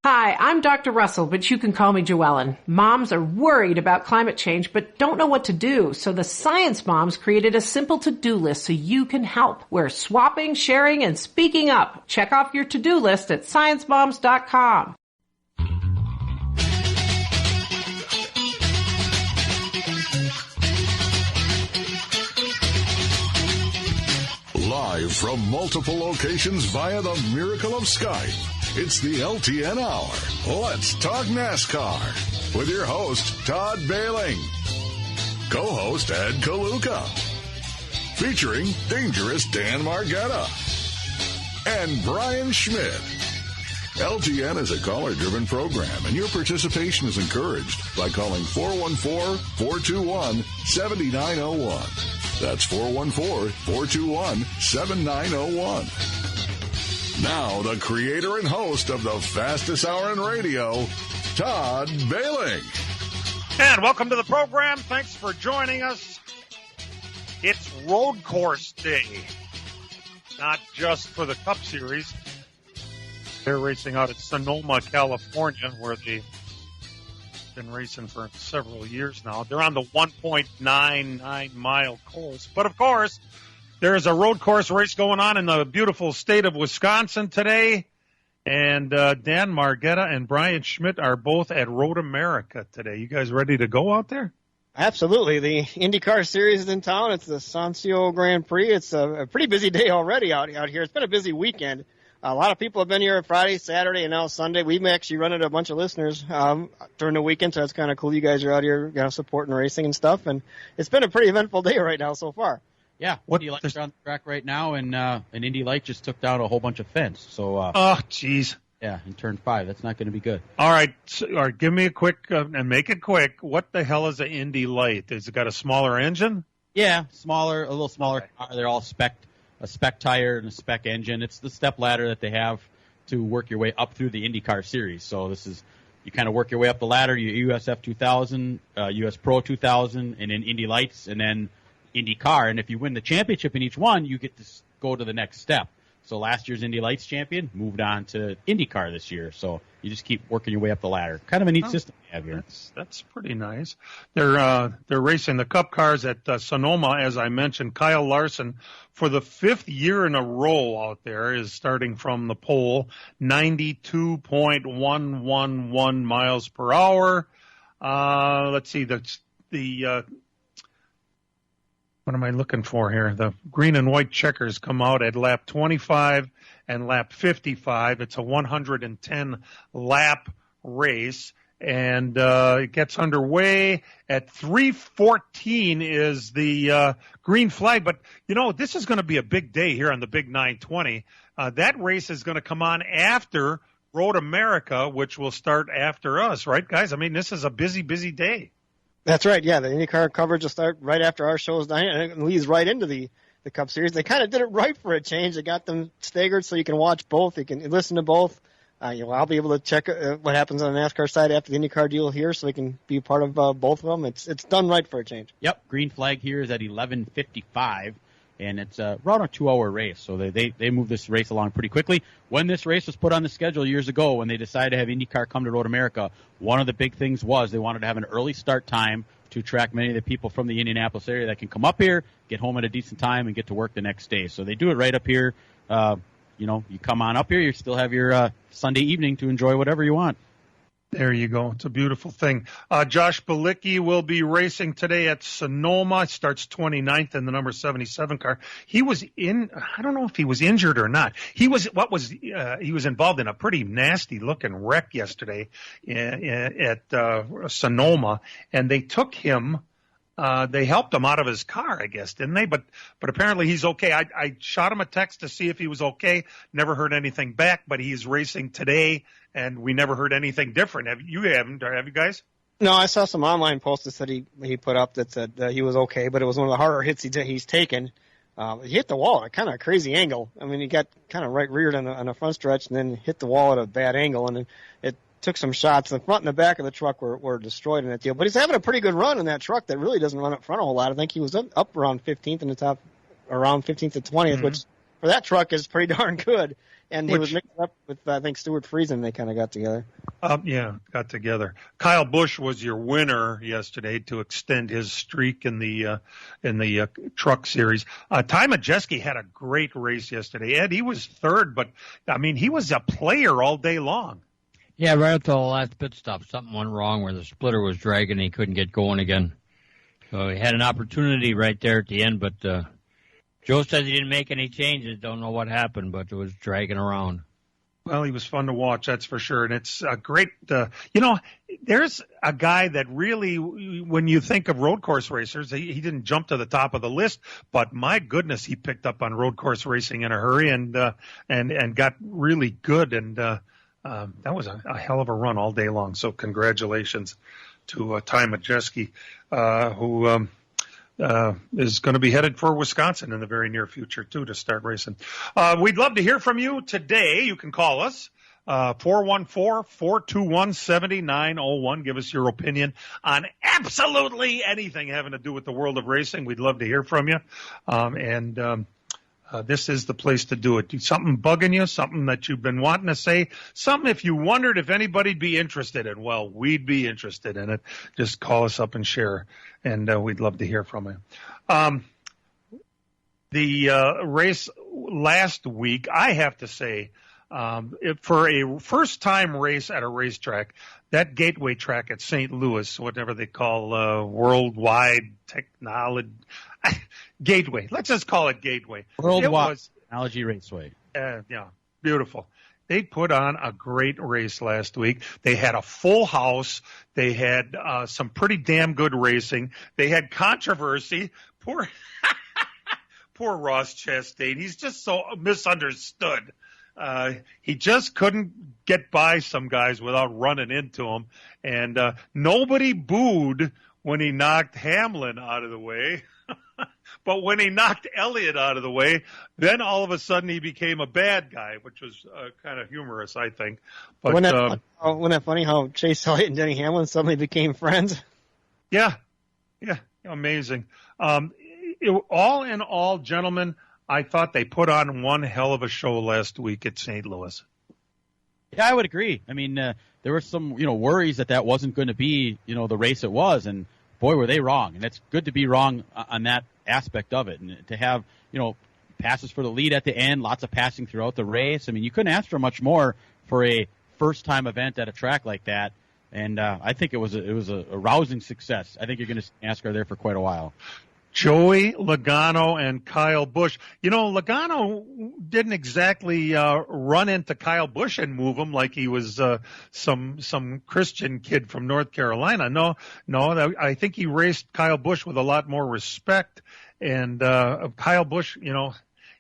Hi, I'm Dr. Russell, but you can call me Joellen. Moms are worried about climate change, but don't know what to do. So the Science Moms created a simple to-do list so you can help. We're swapping, sharing, and speaking up. Check off your to-do list at ScienceMoms.com. Live from multiple locations via the miracle of Skype. It's the LTN Hour. Let's talk NASCAR with your host, Todd Bailing. Co-host, Ed Kaluka. Featuring dangerous Dan Margetta. And Brian Schmidt. LTN is a caller-driven program, and your participation is encouraged by calling 414-421-7901. That's 414-421-7901. Now, the creator and host of the fastest hour in radio, Todd Bailing. And welcome to the program. Thanks for joining us. It's road course day, not just for the Cup Series. They're racing out at Sonoma, California, where they've been racing for several years now. They're on the 1.99-mile course. But, of course, there is a road course race going on in the beautiful state of Wisconsin today. And Dan Margetta and Brian Schmidt are both at Road America today. You guys ready to go out there? Absolutely. The IndyCar Series is in town. It's the Sancio Grand Prix. It's a pretty busy day already out here. It's been a busy weekend. A lot of people have been here Friday, Saturday, and now Sunday. We've actually run into a bunch of listeners during the weekend, so that's kind of cool. You guys are out here supporting racing and stuff, and it's been a pretty eventful day right now so far. Yeah, Indy Lights are on the track right now, and an Indy Light just took down a whole bunch of fence. So, oh, jeez. Yeah, in turn 5. That's not going to be good. All right, give me a quick, and make it quick. What the hell is an Indy Light? Has it got a smaller engine? Yeah, a little smaller car. They're all a spec tire and a spec engine. It's the step ladder that they have to work your way up through the IndyCar Series. So you kind of work your way up the ladder, you USF 2000, US Pro 2000, and then Indy Lights, and then IndyCar. And if you win the championship in each one, you get to go to the next step. So last year's Indy Lights champion moved on to IndyCar this year. So you just keep working your way up the ladder. Kind of a neat system they have here. That's pretty nice. They're racing the Cup cars at Sonoma, as I mentioned. Kyle Larson, for the 5th year in a row out there, is starting from the pole, 92.111 miles per hour. Let's see, what am I looking for here? The green and white checkers come out at lap 25 and lap 55. It's a 110-lap race, and it gets underway at 3:14 is the green flag. But, this is going to be a big day here on the Big 920. That race is going to come on after Road America, which will start after us, right, guys? I mean, this is a busy, busy day. That's right, yeah. The IndyCar coverage will start right after our show's done, and it leads right into the Cup Series. They kind of did it right for a change. They got them staggered so you can watch both. You can listen to both. I'll be able to check what happens on the NASCAR side after the IndyCar deal here, so we can be part of both of them. It's done right for a change. Yep, green flag here is at 11:55, and it's around a 2-hour race, so they move this race along pretty quickly. When this race was put on the schedule years ago, when they decided to have IndyCar come to Road America, one of the big things was they wanted to have an early start time to attract many of the people from the Indianapolis area that can come up here, get home at a decent time, and get to work the next day. So they do it right up here. You come on up here, you still have your Sunday evening to enjoy whatever you want. There you go. It's a beautiful thing. Josh Bilicki will be racing today at Sonoma. Starts 29th in the number 77 car. He was I don't know if he was injured or not. He was involved in a pretty nasty looking wreck yesterday at Sonoma, and they took him. They helped him out of his car, I guess, didn't they? But apparently he's okay. I shot him a text to see if he was okay. Never heard anything back, but he's racing today, and we never heard anything different. Have you guys? No, I saw some online posts that said he put up that said he was okay, but it was one of the harder hits he's taken. He hit the wall at kind of a crazy angle. I mean, he got kind of right reared on the front stretch and then hit the wall at a bad angle, and it took some shots. The front and the back of the truck were destroyed in that deal. But he's having a pretty good run in that truck that really doesn't run up front a whole lot. I think he was up around 15th in the top, around 15th to 20th, which for that truck is pretty darn good. And he was mixed up with, I think, Stuart Friesen. They kind of got together. Got together. Kyle Busch was your winner yesterday to extend his streak in the truck series. Ty Majeski had a great race yesterday. Ed, he was third, but I mean, he was a player all day long. Yeah, right up to the last pit stop, something went wrong where the splitter was dragging and he couldn't get going again. So he had an opportunity right there at the end, but Joe says he didn't make any changes. Don't know what happened, but it was dragging around. Well, he was fun to watch, that's for sure. And it's a great, there's a guy that really, when you think of road course racers, he didn't jump to the top of the list, but my goodness, he picked up on road course racing in a hurry and got really good. And that was a hell of a run all day long. So congratulations to Ty Majeski, who is going to be headed for Wisconsin in the very near future, too, to start racing. We'd love to hear from you today. You can call us, 414-421-7901. Give us your opinion on absolutely anything having to do with the world of racing. We'd love to hear from you. This is the place to do it. Something bugging you, something that you've been wanting to say, something if you wondered if anybody'd be interested in. Well, we'd be interested in it. Just call us up and share, and we'd love to hear from you. The race last week, I have to say, for a first-time race at a racetrack, that gateway track at St. Louis, whatever they call worldwide technology, Gateway. Let's just call it Gateway. Worldwide Technology Raceway. Yeah, beautiful. They put on a great race last week. They had a full house. They had some pretty damn good racing. They had controversy. Poor Ross Chastain. He's just so misunderstood. He just couldn't get by some guys without running into them. And nobody booed when he knocked Hamlin out of the way. But when he knocked Elliott out of the way, then all of a sudden he became a bad guy, which was kind of humorous, I think. But wasn't that funny how Chase Elliott and Denny Hamlin suddenly became friends? Yeah, amazing. All in all, gentlemen, I thought they put on one hell of a show last week at St. Louis. Yeah, I would agree. I mean, there were some, worries that wasn't going to be, the race it was, and boy, were they wrong. And it's good to be wrong on that aspect of it, and to have, passes for the lead at the end, lots of passing throughout the race. I mean, you couldn't ask for much more for a first-time event at a track like that. And I think it was a rousing success. I think you're going to see NASCAR there for quite a while. Joey Logano and Kyle Busch. Logano didn't exactly run into Kyle Busch and move him like he was some Christian kid from North Carolina. No, I think he raced Kyle Busch with a lot more respect. And Kyle Busch,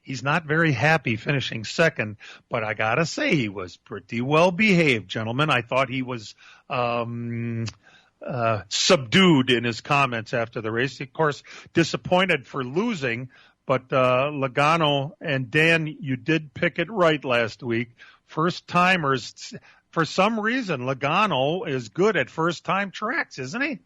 he's not very happy finishing second, but I got to say he was pretty well behaved, gentlemen. I thought he was subdued in his comments after the race. Of course, disappointed for losing, but Logano and Dan, you did pick it right last week. First timers, for some reason, Logano is good at first time tracks, isn't he?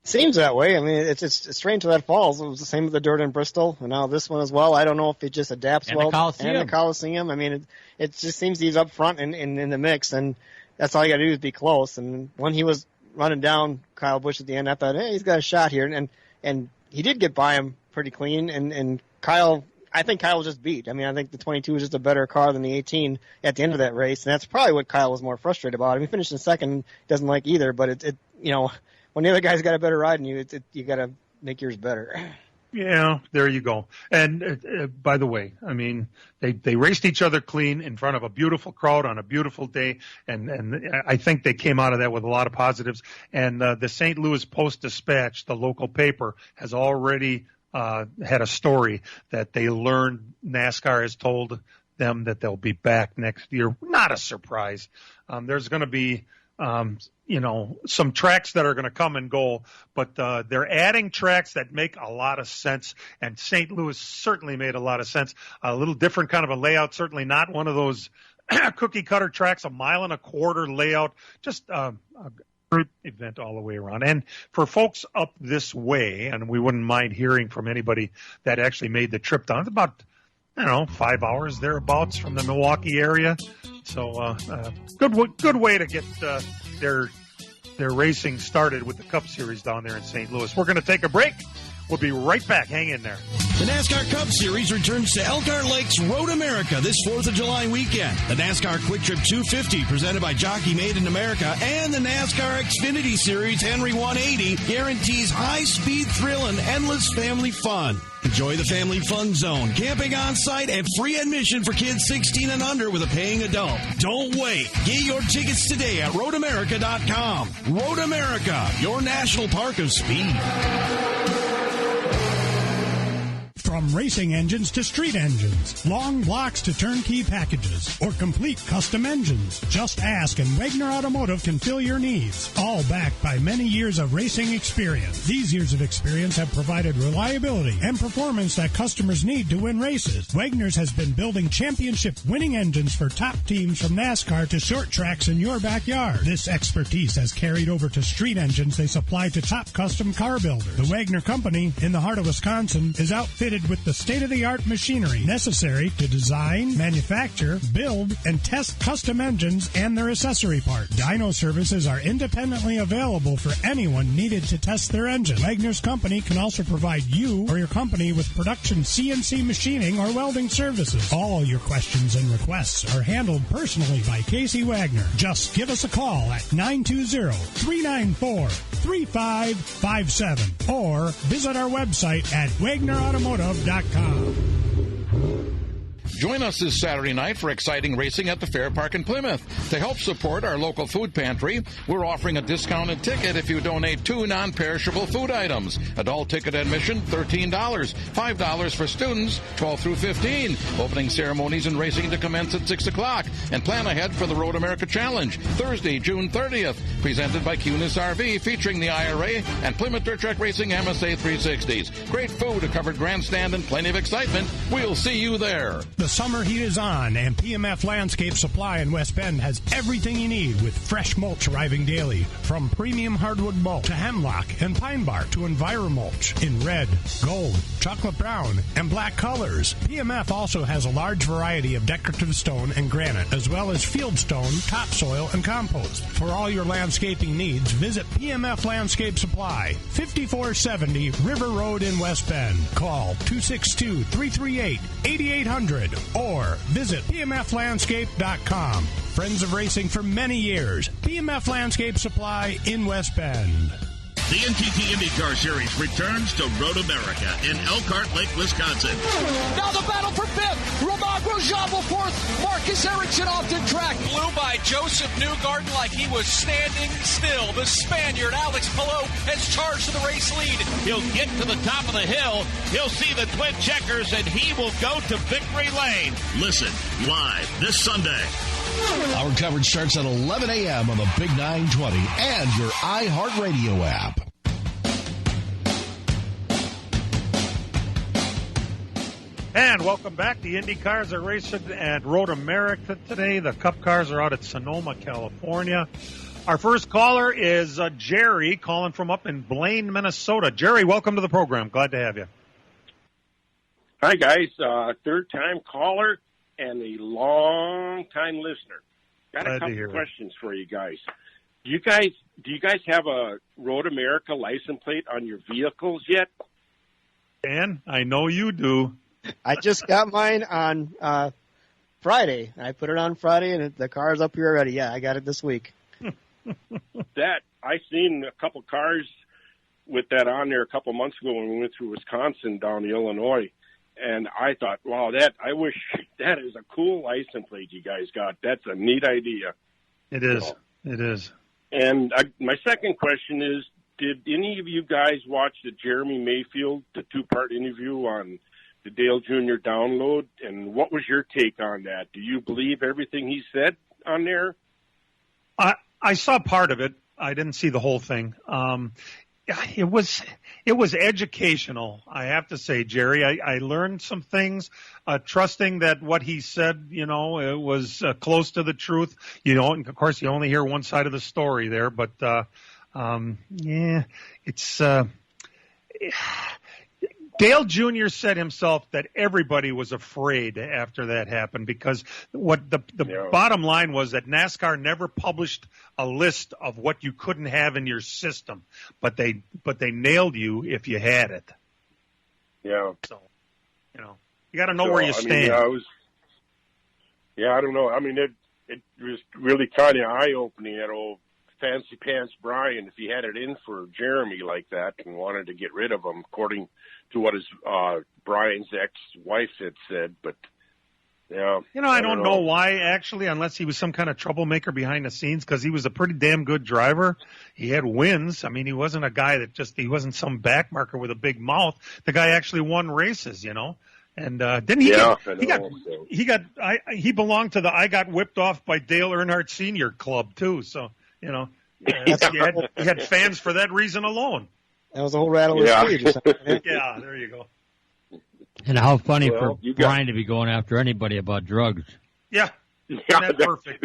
Seems that way. I mean, it's strange to that Falls. It was the same with the dirt in Bristol, and now this one as well. I don't know if it just adapts well. And the Coliseum. I mean, it just seems he's up front in the mix, and that's all you got to do is be close. And when he was running down Kyle Busch at the end, I thought, hey, he's got a shot here. And he did get by him pretty clean. And Kyle, I think Kyle was just beat. I mean, I think the 22 was just a better car than the 18 at the end of that race. And that's probably what Kyle was more frustrated about. I mean, he finished in second, doesn't like either, but when the other guy's got a better ride than you, you got to make yours better. Yeah, there you go. And by the way, I mean, they raced each other clean in front of a beautiful crowd on a beautiful day, and I think they came out of that with a lot of positives. And the St. Louis Post-Dispatch, the local paper, has already had a story that they learned NASCAR has told them that they'll be back next year. Not a surprise. There's going to be some tracks that are going to come and go, but they're adding tracks that make a lot of sense, and St. Louis certainly made a lot of sense. A little different kind of a layout, certainly not one of those cookie-cutter tracks, a 1.25 mile layout, just a great event all the way around. And for folks up this way, and we wouldn't mind hearing from anybody that actually made the trip down, it's about I don't know, 5 hours thereabouts from the Milwaukee area. So good way to get their racing started with the Cup Series down there in St. Louis. We're going to take a break. We'll be right back. Hang in there. The NASCAR Cup Series returns to Elkhart Lakes Road America this 4th of July weekend. The NASCAR Quiktrip 250, presented by Jockey Made in America, and the NASCAR Xfinity Series Henry 180 guarantees high-speed thrill and endless family fun. Enjoy the family fun zone, camping on site, and free admission for kids 16 and under with a paying adult. Don't wait. Get your tickets today at roadamerica.com. Road America, your national park of speed. From racing engines to street engines, long blocks to turnkey packages, or complete custom engines, just ask and Wagner Automotive can fill your needs. All backed by many years of racing experience. These years of experience have provided reliability and performance that customers need to win races. Wagner's has been building championship-winning engines for top teams from NASCAR to short tracks in your backyard. This expertise has carried over to street engines they supply to top custom car builders. The Wagner Company, in the heart of Wisconsin, is outfitted with the state-of-the-art machinery necessary to design, manufacture, build, and test custom engines and their accessory parts. Dyno services are independently available for anyone needed to test their engine. Wagner's Company can also provide you or your company with production CNC machining or welding services. All your questions and requests are handled personally by Casey Wagner. Just give us a call at 920-394-3557 or visit our website at wagnerautomotive.com. Join us this Saturday night for exciting racing at the Fair Park in Plymouth. To help support our local food pantry, we're offering a discounted ticket if you donate 2 non-perishable food items. Adult ticket admission, $13. $5 for students, 12 through 15. Opening ceremonies and racing to commence at 6 o'clock. And plan ahead for the Road America Challenge, Thursday, June 30th. Presented by Cunis RV, featuring the IRA and Plymouth Dirt Track Racing MSA 360s. Great food, a covered grandstand, and plenty of excitement. We'll see you there. The summer heat is on, and PMF Landscape Supply in West Bend has everything you need with fresh mulch arriving daily. From premium hardwood mulch to hemlock and pine bark to EnviroMulch in red, gold, chocolate brown, and black colors. PMF also has a large variety of decorative stone and granite, as well as field stone, topsoil, and compost. For all your landscaping needs, visit PMF Landscape Supply, 5470 River Road in West Bend. Call 262-338-8800 or visit pmflandscape.com. Friends of racing for many years. PMF Landscape Supply in West Bend. The NTT IndyCar Series returns to Road America in Elkhart Lake, Wisconsin. Now the battle for fifth. Romain Grosjean will fourth. Marcus Ericsson off the track. Blew by Joseph Newgarden like he was standing still. The Spaniard, Alex Palou, has charged to the race lead. He'll get to the top of the hill. He'll see the twin checkers, and he will go to victory lane. Listen live this Sunday. Our coverage starts at 11 a.m. on the Big 920 and your iHeartRadio app. And welcome back. The Indy cars are racing at Road America today. The Cup cars are out at Sonoma, California. Our first caller is Jerry, calling from up in Blaine, Minnesota. Jerry, welcome to the program. Glad to have you. Hi, guys. Third-time caller and a long-time listener. Got a couple questions for you guys. Do you guys have a Road America license plate on your vehicles yet? Dan, I know you do. I just got mine on Friday. I put it on Friday, and the car's up here already. Yeah, I got it this week. I seen a couple cars with that on there a couple months ago when we went through Wisconsin down to Illinois. And I thought, wow, I wish that is a cool license plate you guys got. That's a neat idea. It is. So, it is. And my second question is, did any of you guys watch the Jeremy Mayfield, the 2-part interview on the Dale Jr. download? And what was your take on that? Do you believe everything he said on there? I saw part of it. I didn't see the whole thing. It was educational, I have to say, Jerry. I learned some things, trusting that what he said, it was close to the truth. And of course, you only hear one side of the story there, but it's Dale Jr. said himself that everybody was afraid after that happened because what the bottom line was that NASCAR never published a list of what you couldn't have in your system, but they nailed you if you had it. Yeah. So, you got to know where you stand. I don't know. I mean, it was really kind of eye-opening that old Fancy Pants Brian, if he had it in for Jeremy like that and wanted to get rid of him, according to what his Brian's ex-wife had said. But, yeah. I don't know why, actually, unless he was some kind of troublemaker behind the scenes, because he was a pretty damn good driver. He had wins. I mean, he wasn't a guy he wasn't some backmarker with a big mouth. The guy actually won races, And didn't he? He belonged to the I got whipped off by Dale Earnhardt Sr. club too. So he had fans for that reason alone. That was a whole rattle of speed or something. Yeah, there you go. And how funny for Brian to be going after anybody about drugs. Yeah, that's perfect.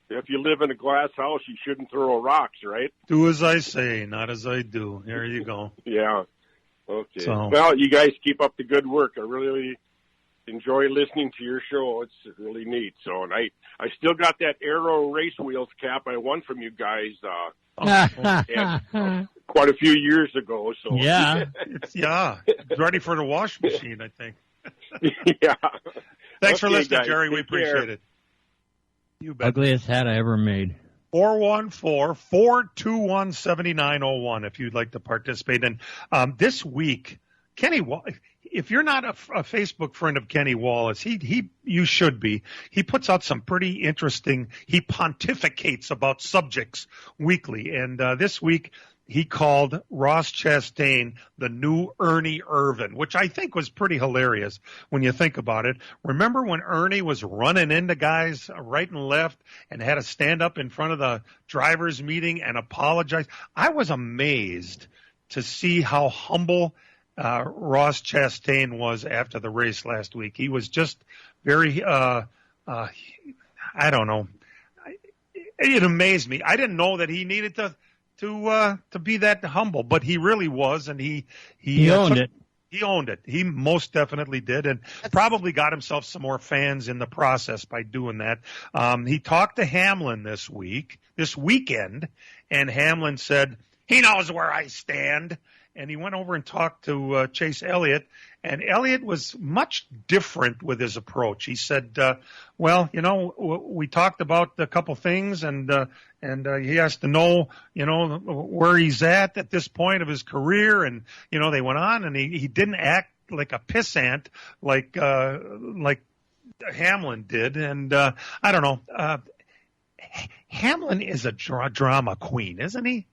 If you live in a glass house, you shouldn't throw rocks, right? Do as I say, not as I do. There you go. Yeah. Okay. So, well, you guys keep up the good work. I really enjoy listening to your show. It's really neat. So, and I still got that Aero Race Wheels cap I won from you guys quite a few years ago. So yeah, it's ready for the wash machine, I think. Yeah. Thanks for listening, guys. Jerry. We appreciate it. You bet. Ugliest hat I ever made. 414-421-7901 if you'd like to participate. And this week, Kenny, if you're not a Facebook friend of Kenny Wallace, you should be. He puts out some pretty interesting, he pontificates about subjects weekly. And this week, he called Ross Chastain the new Ernie Irvan, which I think was pretty hilarious when you think about it. Remember when Ernie was running into guys right and left and had to stand up in front of the drivers' meeting and apologize? I was amazed to see how humble Ross Chastain was after the race last week. He was just very, I don't know. It amazed me. I didn't know that he needed to be that humble, but he really was, and he owned it. He owned it. He most definitely did, and probably got himself some more fans in the process by doing that. He talked to Hamlin this weekend, and Hamlin said, he knows where I stand. And he went over and talked to Chase Elliott, and Elliott was much different with his approach. He said, we talked about a couple things, and he has to know, where he's at this point of his career. And, they went on, and he didn't act like a pissant like Hamlin did. And I don't know. Hamlin is a drama queen, isn't he?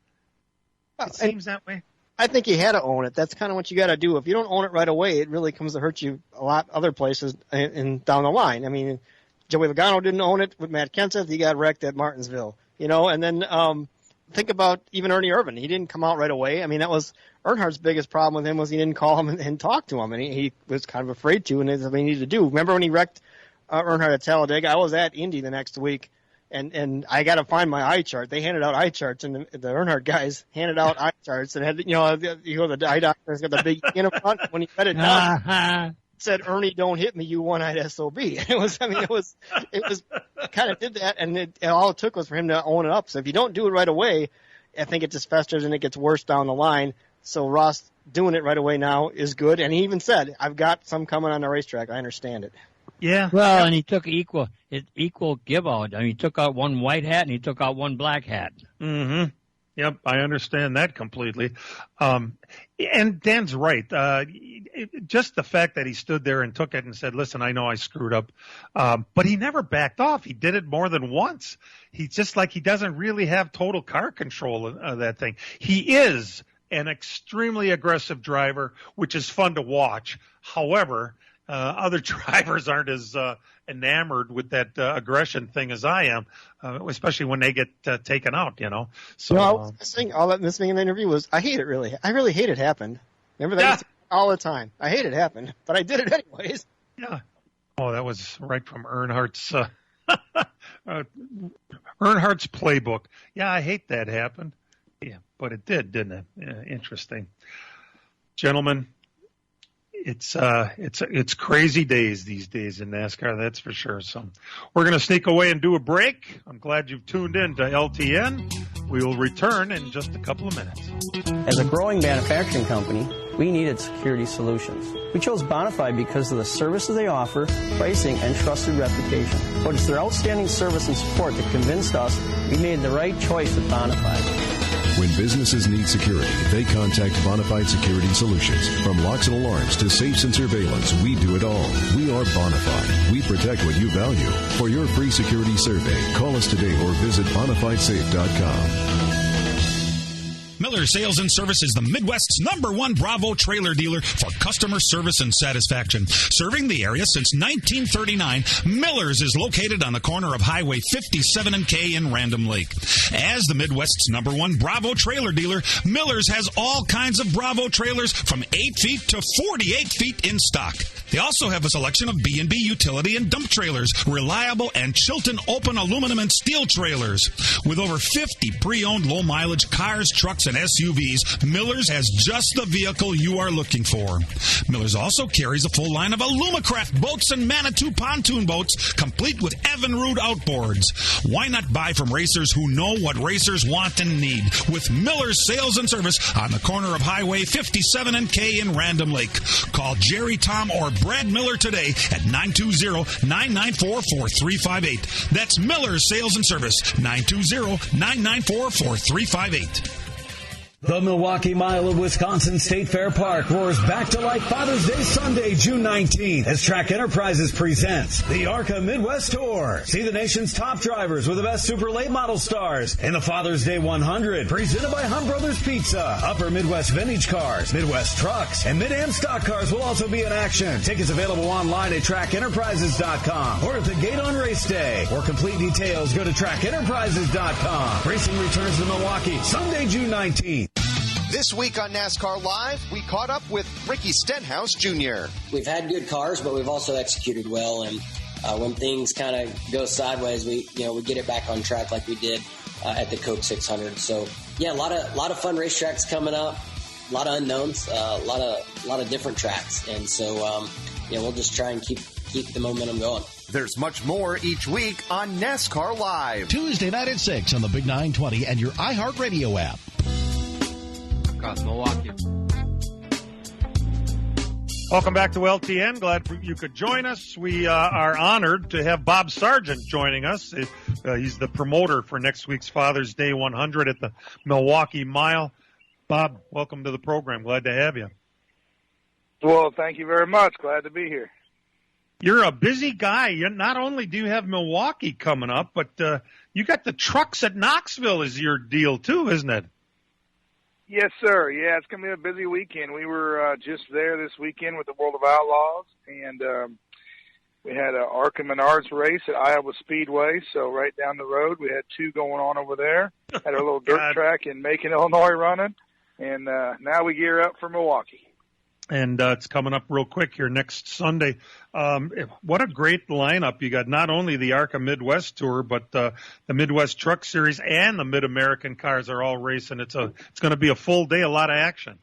It seems that way. I think you had to own it. That's kind of what you got to do. If you don't own it right away, it really comes to hurt you a lot other places and down the line. I mean, Joey Logano didn't own it with Matt Kenseth. He got wrecked at Martinsville, and then think about even Ernie Irvan. He didn't come out right away. I mean, that was Earnhardt's biggest problem with him was he didn't call him and talk to him, and he was kind of afraid to, and that's what he needed to do. Remember when he wrecked Earnhardt at Talladega? I was at Indy the next week. And I got to find my eye chart. They handed out eye charts, and the Earnhardt guys handed out eye charts and had, the eye doctor's got the big in front. When he read it down, said, "Ernie, don't hit me, you one-eyed SOB." It was kind of did that, and all it took was for him to own it up. So if you don't do it right away, I think it just festers and it gets worse down the line. So Ross doing it right away now is good, and he even said, "I've got some coming on the racetrack. I understand it." Yeah. Well, and he took equal give out. I mean, he took out one white hat and he took out one black hat. Mm-hmm. Yep, I understand that completely. And Dan's right. Just the fact that he stood there and took it and said, "Listen, I know I screwed up," but he never backed off. He did it more than once. He's just like he doesn't really have total car control of that thing. He is an extremely aggressive driver, which is fun to watch. However, other drivers aren't as enamored with that aggression thing as I am, especially when they get taken out, So, I was saying all that listening in the interview was, I hate it really. I really hate it happened. Remember that all the time. I hate it happened, but I did it anyways. Yeah. Oh, that was right from Earnhardt's Earnhardt's playbook. Yeah, I hate that happened. Yeah, but it did, didn't it? Yeah, interesting. Gentlemen, It's crazy days these days in NASCAR, that's for sure. So we're going to sneak away and do a break. I'm glad you've tuned in to LTN. We will return in just a couple of minutes. As a growing manufacturing company, we needed security solutions. We chose Bonafide because of the services they offer, pricing, and trusted reputation. But it's their outstanding service and support that convinced us we made the right choice with Bonafide. When businesses need security, they contact Bonafide Security Solutions. From locks and alarms to safes and surveillance, we do it all. We are Bonafide. We protect what you value. For your free security survey, call us today or visit BonafideSafe.com. Miller Sales and Service is the Midwest's #1 Bravo trailer dealer for customer service and satisfaction. Serving the area since 1939, Miller's is located on the corner of Highway 57 and K in Random Lake. As the Midwest's #1 Bravo trailer dealer, Miller's has all kinds of Bravo trailers from 8 feet to 48 feet in stock. They also have a selection of B&B utility and dump trailers, reliable and Chilton open aluminum and steel trailers. With over 50 pre-owned low-mileage cars, trucks, and SUVs, Miller's has just the vehicle you are looking for. Miller's also carries a full line of Alumacraft boats and Manitou pontoon boats, complete with Evinrude outboards. Why not buy from racers who know what racers want and need? With Miller's Sales and Service on the corner of Highway 57 and K in Random Lake. Call Jerry, Tom, or Brad Miller today at 920-994-4358. That's Miller's Sales and Service, 920-994-4358. The Milwaukee Mile of Wisconsin State Fair Park roars back to life Father's Day Sunday, June 19th, as Track Enterprises presents the ARCA Midwest Tour. See the nation's top drivers with the best super late model stars in the Father's Day 100, presented by Hunt Brothers Pizza. Upper Midwest Vintage Cars, Midwest Trucks, and Mid-Am Stock Cars will also be in action. Tickets available online at TrackEnterprises.com or at the gate on race day. For complete details, go to TrackEnterprises.com. Racing returns to Milwaukee Sunday, June 19th. This week on NASCAR Live, we caught up with Ricky Stenhouse Jr. We've had good cars, but we've also executed well. And when things kind of go sideways, we get it back on track like we did at the Coke 600. So yeah, a lot of fun racetracks coming up, a lot of unknowns, a lot of different tracks, and so we'll just try and keep the momentum going. There's much more each week on NASCAR Live. Tuesday night at 6 on the Big 920 and your iHeartRadio app. Across Milwaukee. Welcome back to LTN. Glad you could join us. We are honored to have Bob Sargent joining us. He's the promoter for next week's Father's Day 100 at the Milwaukee Mile. Bob, welcome to the program. Glad to have you. Well, thank you very much. Glad to be here. You're a busy guy. Not only do you have Milwaukee coming up, but you got the trucks at Knoxville is your deal too, isn't it? Yes, sir. Yeah, it's going to be a busy weekend. We were just there this weekend with the World of Outlaws, and we had an ARCA Menards race at Iowa Speedway, so right down the road. We had two going on over there. Had our little dirt track in Macon, Illinois running, and now we gear up for Milwaukee. And it's coming up real quick here next Sunday. What a great lineup. You got not only the ARCA Midwest Tour, but the Midwest Truck Series and the Mid-American cars are all racing. It's going to be a full day, a lot of action.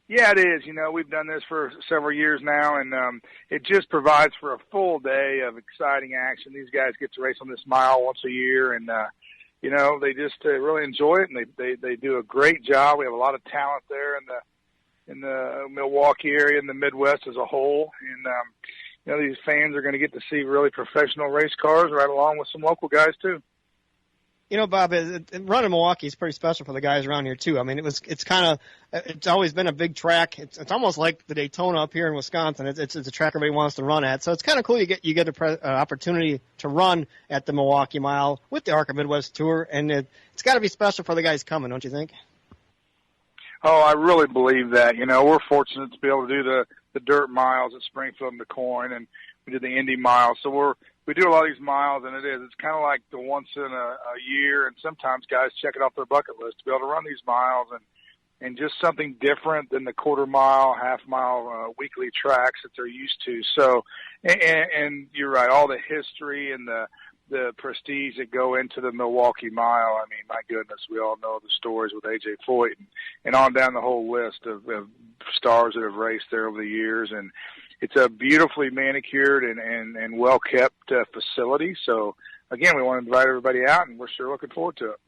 Yeah, it is. We've done this for several years now, and it just provides for a full day of exciting action. These guys get to race on this mile once a year, and they just really enjoy it, and they do a great job. We have a lot of talent there in the Milwaukee area and the Midwest as a whole. And, these fans are going to get to see really professional race cars right along with some local guys too. Bob, running Milwaukee is pretty special for the guys around here too. I mean, it's always been a big track. It's almost like the Daytona up here in Wisconsin. It's a track everybody wants to run at. So it's kind of cool you get an opportunity to run at the Milwaukee Mile with the ARCA Midwest Tour. And it's got to be special for the guys coming, don't you think? Oh, I really believe that. We're fortunate to be able to do the dirt miles at Springfield and DeCoin, and we did the Indy Mile. So we do a lot of these miles, and it's kind of like the once in a year, and sometimes guys check it off their bucket list to be able to run these miles and just something different than the quarter mile, half mile weekly tracks that they're used to. So, and you're right, all the history and the the prestige that go into the Milwaukee Mile. I mean, my goodness, we all know the stories with A.J. Foyt and on down the whole list of stars that have raced there over the years. And it's a beautifully manicured and well-kept facility. So, again, we want to invite everybody out, and we're sure looking forward to it.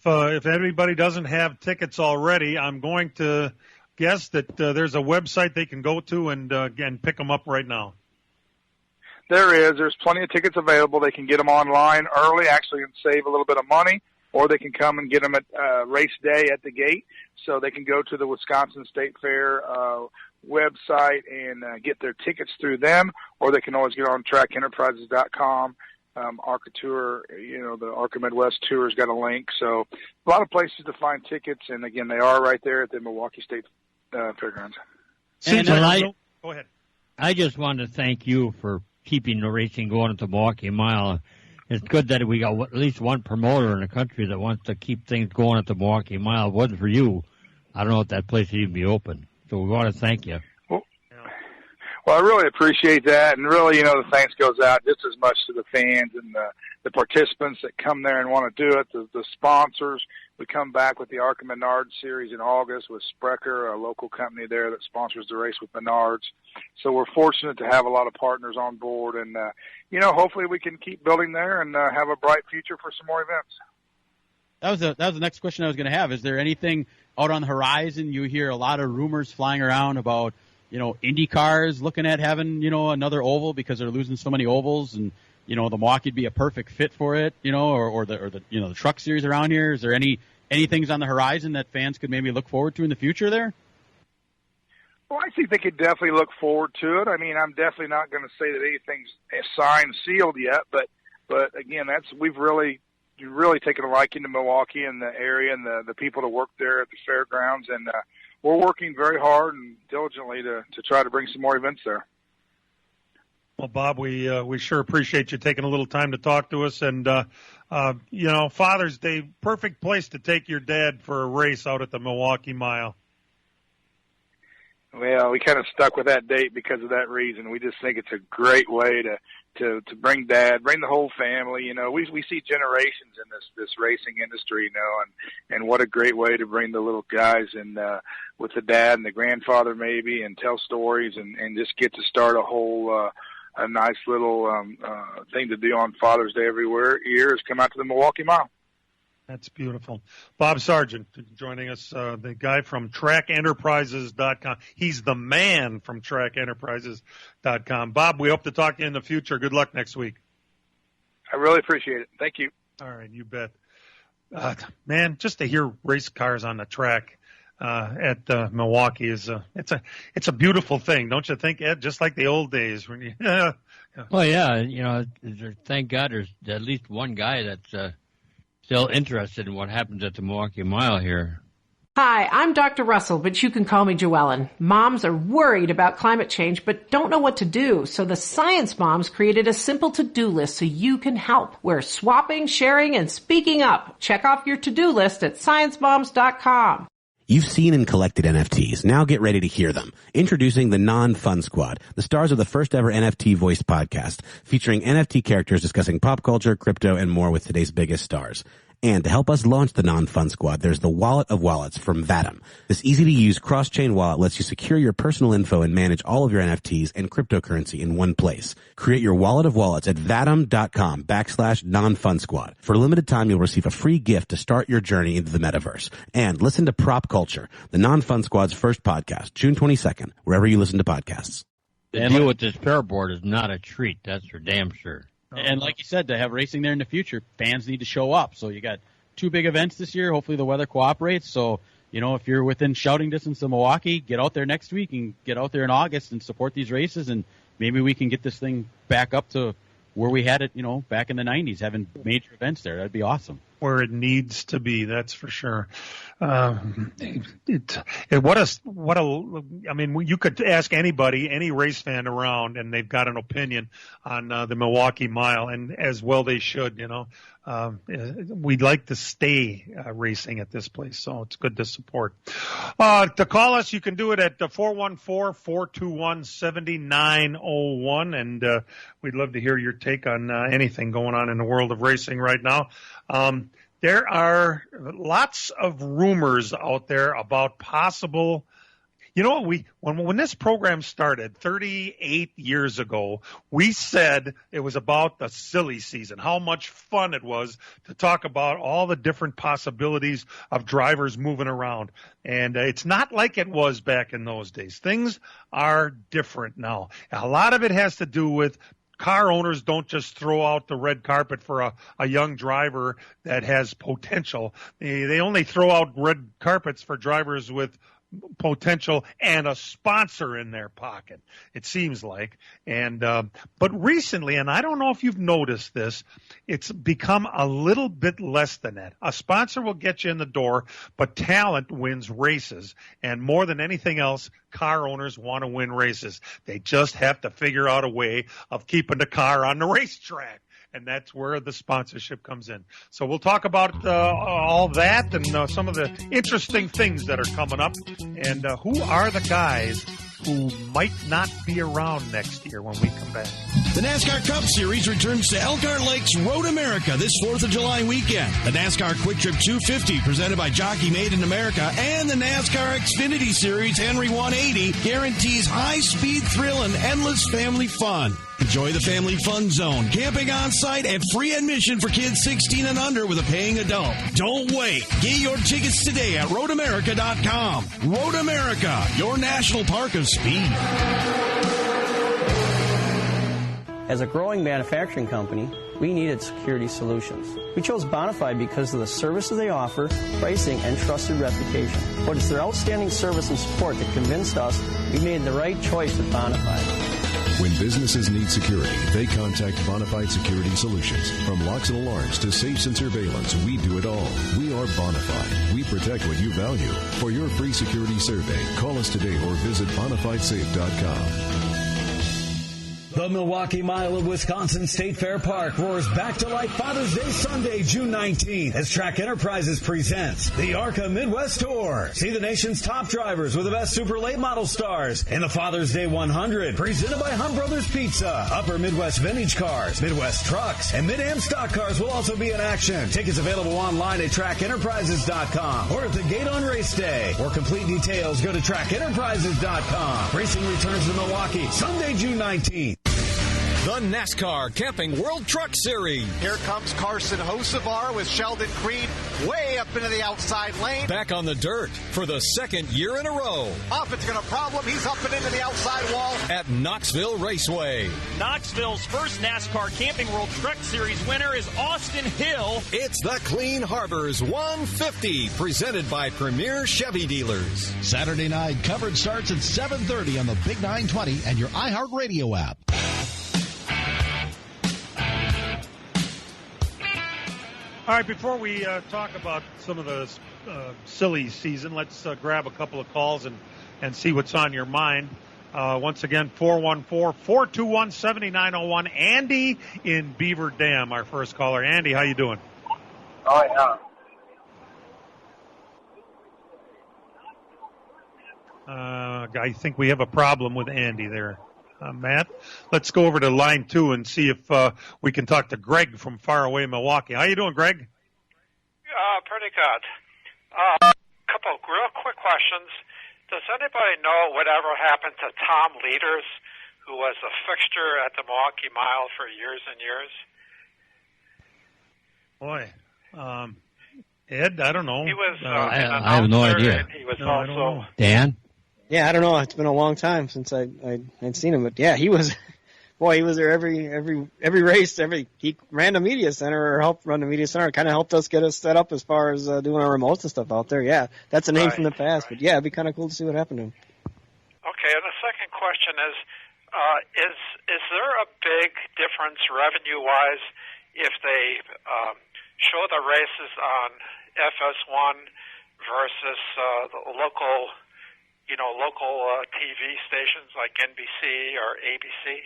If anybody doesn't have tickets already, I'm going to guess that there's a website they can go to and pick them up right now. There's plenty of tickets available. They can get them online early, actually, and save a little bit of money, or they can come and get them at race day at the gate. So they can go to the Wisconsin State Fair website and get their tickets through them, or they can always get on trackenterprises.com. ARCA Tour, the ARCA Midwest Tour's got a link. So a lot of places to find tickets, and again, they are right there at the Milwaukee State Fairgrounds. And go ahead. I just wanted to thank you for keeping the racing going at the Milwaukee Mile. It's good that we got at least one promoter in the country that wants to keep things going at the Milwaukee Mile. If it wasn't for you, I don't know if that place would even be open. So we want to thank you. Well, I really appreciate that, and really, the thanks goes out just as much to the fans and the participants that come there and want to do it, the sponsors. We come back with the ARCA Menards Series in August with Sprecher, a local company there that sponsors the race with Menards. So we're fortunate to have a lot of partners on board, and, hopefully we can keep building there and have a bright future for some more events. That was the next question I was going to have. Is there anything out on the horizon? You hear a lot of rumors flying around about IndyCars looking at having, another oval because they're losing so many ovals, and, the Milwaukee would be a perfect fit for it, or the truck series around here. Is there any things on the horizon that fans could maybe look forward to in the future there? Well, I think they could definitely look forward to it. I mean, I'm definitely not going to say that anything's signed, sealed yet, but again, we've really taken a liking to Milwaukee and the area and the people that work there at the fairgrounds, and we're working very hard and diligently to try to bring some more events there. Well, Bob, we sure appreciate you taking a little time to talk to us, and Father's Day, perfect place to take your dad for a race out at the Milwaukee Mile. Well, we kind of stuck with that date because of that reason. We just think it's a great way to bring Dad, bring the whole family. We see generations in this racing industry, and what a great way to bring the little guys and with the dad and the grandfather maybe, and tell stories and just get to start a whole a nice little thing to do on Father's Day every year is come out to the Milwaukee Mile. That's beautiful. Bob Sargent joining us, the guy from TrackEnterprises.com. He's the man from TrackEnterprises.com. Bob, we hope to talk to you in the future. Good luck next week. I really appreciate it. Thank you. All right, you bet. Man, just to hear race cars on the track at Milwaukee is it's a beautiful thing, don't you think, Ed? Just like the old days when you. Well, yeah, thank God there's at least one guy that's still interested in what happens at the Milwaukee Mile here. Hi, I'm Dr. Russell, but you can call me Joellen. Moms are worried about climate change, but don't know what to do. So the Science Moms created a simple to-do list so you can help. We're swapping, sharing, and speaking up. Check off your to-do list at ScienceMoms.com. You've seen and collected NFTs. Now get ready to hear them. Introducing the Non-Fun Squad, the stars of the first ever NFT voiced podcast, featuring NFT characters discussing pop culture, crypto, and more with today's biggest stars. And to help us launch the Non-Fun Squad, there's the Wallet of Wallets from Vatum. This easy-to-use cross-chain wallet lets you secure your personal info and manage all of your NFTs and cryptocurrency in one place. Create your Wallet of Wallets at vatum.com/non-fun-squad. For a limited time, you'll receive a free gift to start your journey into the metaverse. And listen to Prop Culture, the Non-Fun Squad's first podcast, June 22nd, wherever you listen to podcasts. The deal with this pairboard is not a treat, that's for damn sure. And like you said, to have racing there in the future, fans need to show up. So you got two big events this year. Hopefully the weather cooperates. So, if you're within shouting distance of Milwaukee, get out there next week and get out there in August and support these races. And maybe we can get this thing back up to where we had it, back in the 90s, having major events there. That'd be awesome. Where it needs to be, that's for sure. I mean, you could ask anybody, any race fan around, and they've got an opinion on the Milwaukee Mile, and as well they should, we'd like to stay racing at this place, so it's good to support. To call us, you can do it at 414-421-7901, and we'd love to hear your take on anything going on in the world of racing right now. There are lots of rumors out there about possible. You know, when this program started 38 years ago, we said it was about the silly season, how much fun it was to talk about all the different possibilities of drivers moving around. And it's not like it was back in those days. Things are different now. A lot of it has to do with car owners don't just throw out the red carpet for a young driver that has potential. They only throw out red carpets for drivers with potential and a sponsor in their pocket, it seems like. And but recently, and I don't know if you've noticed this, it's become a little bit less than that. A sponsor will get you in the door, but talent wins races. And more than anything else, car owners want to win races. They just have to figure out a way of keeping the car on the racetrack. And that's where the sponsorship comes in. So we'll talk about all that and some of the interesting things that are coming up. And who are the guys who might not be around next year when we come back. The NASCAR Cup Series returns to Elkhart Lakes Road America this 4th of July weekend. The NASCAR Quiktrip 250 presented by Jockey Made in America and the NASCAR Xfinity Series Henry 180 guarantees high-speed thrill and endless family fun. Enjoy the family fun zone, camping on site, and free admission for kids 16 and under with a paying adult. Don't wait. Get your tickets today at roadamerica.com. Road America, your national park of speed. As a growing manufacturing company, we needed security solutions. We chose Bonafide because of the services they offer, pricing, and trusted reputation. But it's their outstanding service and support that convinced us we made the right choice with Bonafide. When businesses need security, they contact Bonafide Security Solutions. From locks and alarms to safes and surveillance, we do it all. We are Bonafide. We protect what you value. For your free security survey, call us today or visit BonafideSafe.com. The Milwaukee Mile of Wisconsin State Fair Park roars back to life Father's Day Sunday, June 19th, as Track Enterprises presents the ARCA Midwest Tour. See the nation's top drivers with the best super late model stars in the Father's Day 100, presented by Hunt Brothers Pizza. Upper Midwest Vintage Cars, Midwest Trucks, and Mid-Am Stock Cars will also be in action. Tickets available online at TrackEnterprises.com or at the gate on race day. For complete details, go to TrackEnterprises.com. Racing returns to Milwaukee Sunday, June 19th. The NASCAR Camping World Truck Series. Here comes Carson Hocevar with Sheldon Creed way up into the outside lane. Back on the dirt for the second year in a row. Up, it's going to problem. He's up and into the outside wall. At Knoxville Raceway. Knoxville's first NASCAR Camping World Truck Series winner is Austin Hill. It's the Clean Harbors 150, presented by Premier Chevy Dealers. Saturday night coverage starts at 7:30 on the Big 920 and your iHeartRadio app. All right, before we talk about some of the silly season, let's grab a couple of calls and see what's on your mind. Once again, 414-421-7901. Andy in Beaver Dam, our first caller. Andy, how you doing? Oh, yeah. I think we have a problem with Andy there. Matt, let's go over to line 2 and see if we can talk to Greg from far away Milwaukee. How you doing, Greg? Pretty good. Couple of real quick questions. Does anybody know whatever happened to Tom Leaders, who was a fixture at the Milwaukee Mile for years and years? Boy, Ed, I don't know. He was I have no idea. He was also Dan? Yeah, I don't know. It's been a long time since I'd seen him, but yeah, he was there every race. He ran the media center or helped run the media center. Kind of helped us get us set up as far as doing our remotes and stuff out there. Yeah, that's a name from the past, but yeah, it'd be kind of cool to see what happened to him. Okay, and the second question is there a big difference revenue-wise if they show the races on FS1 versus the local TV stations like NBC or ABC?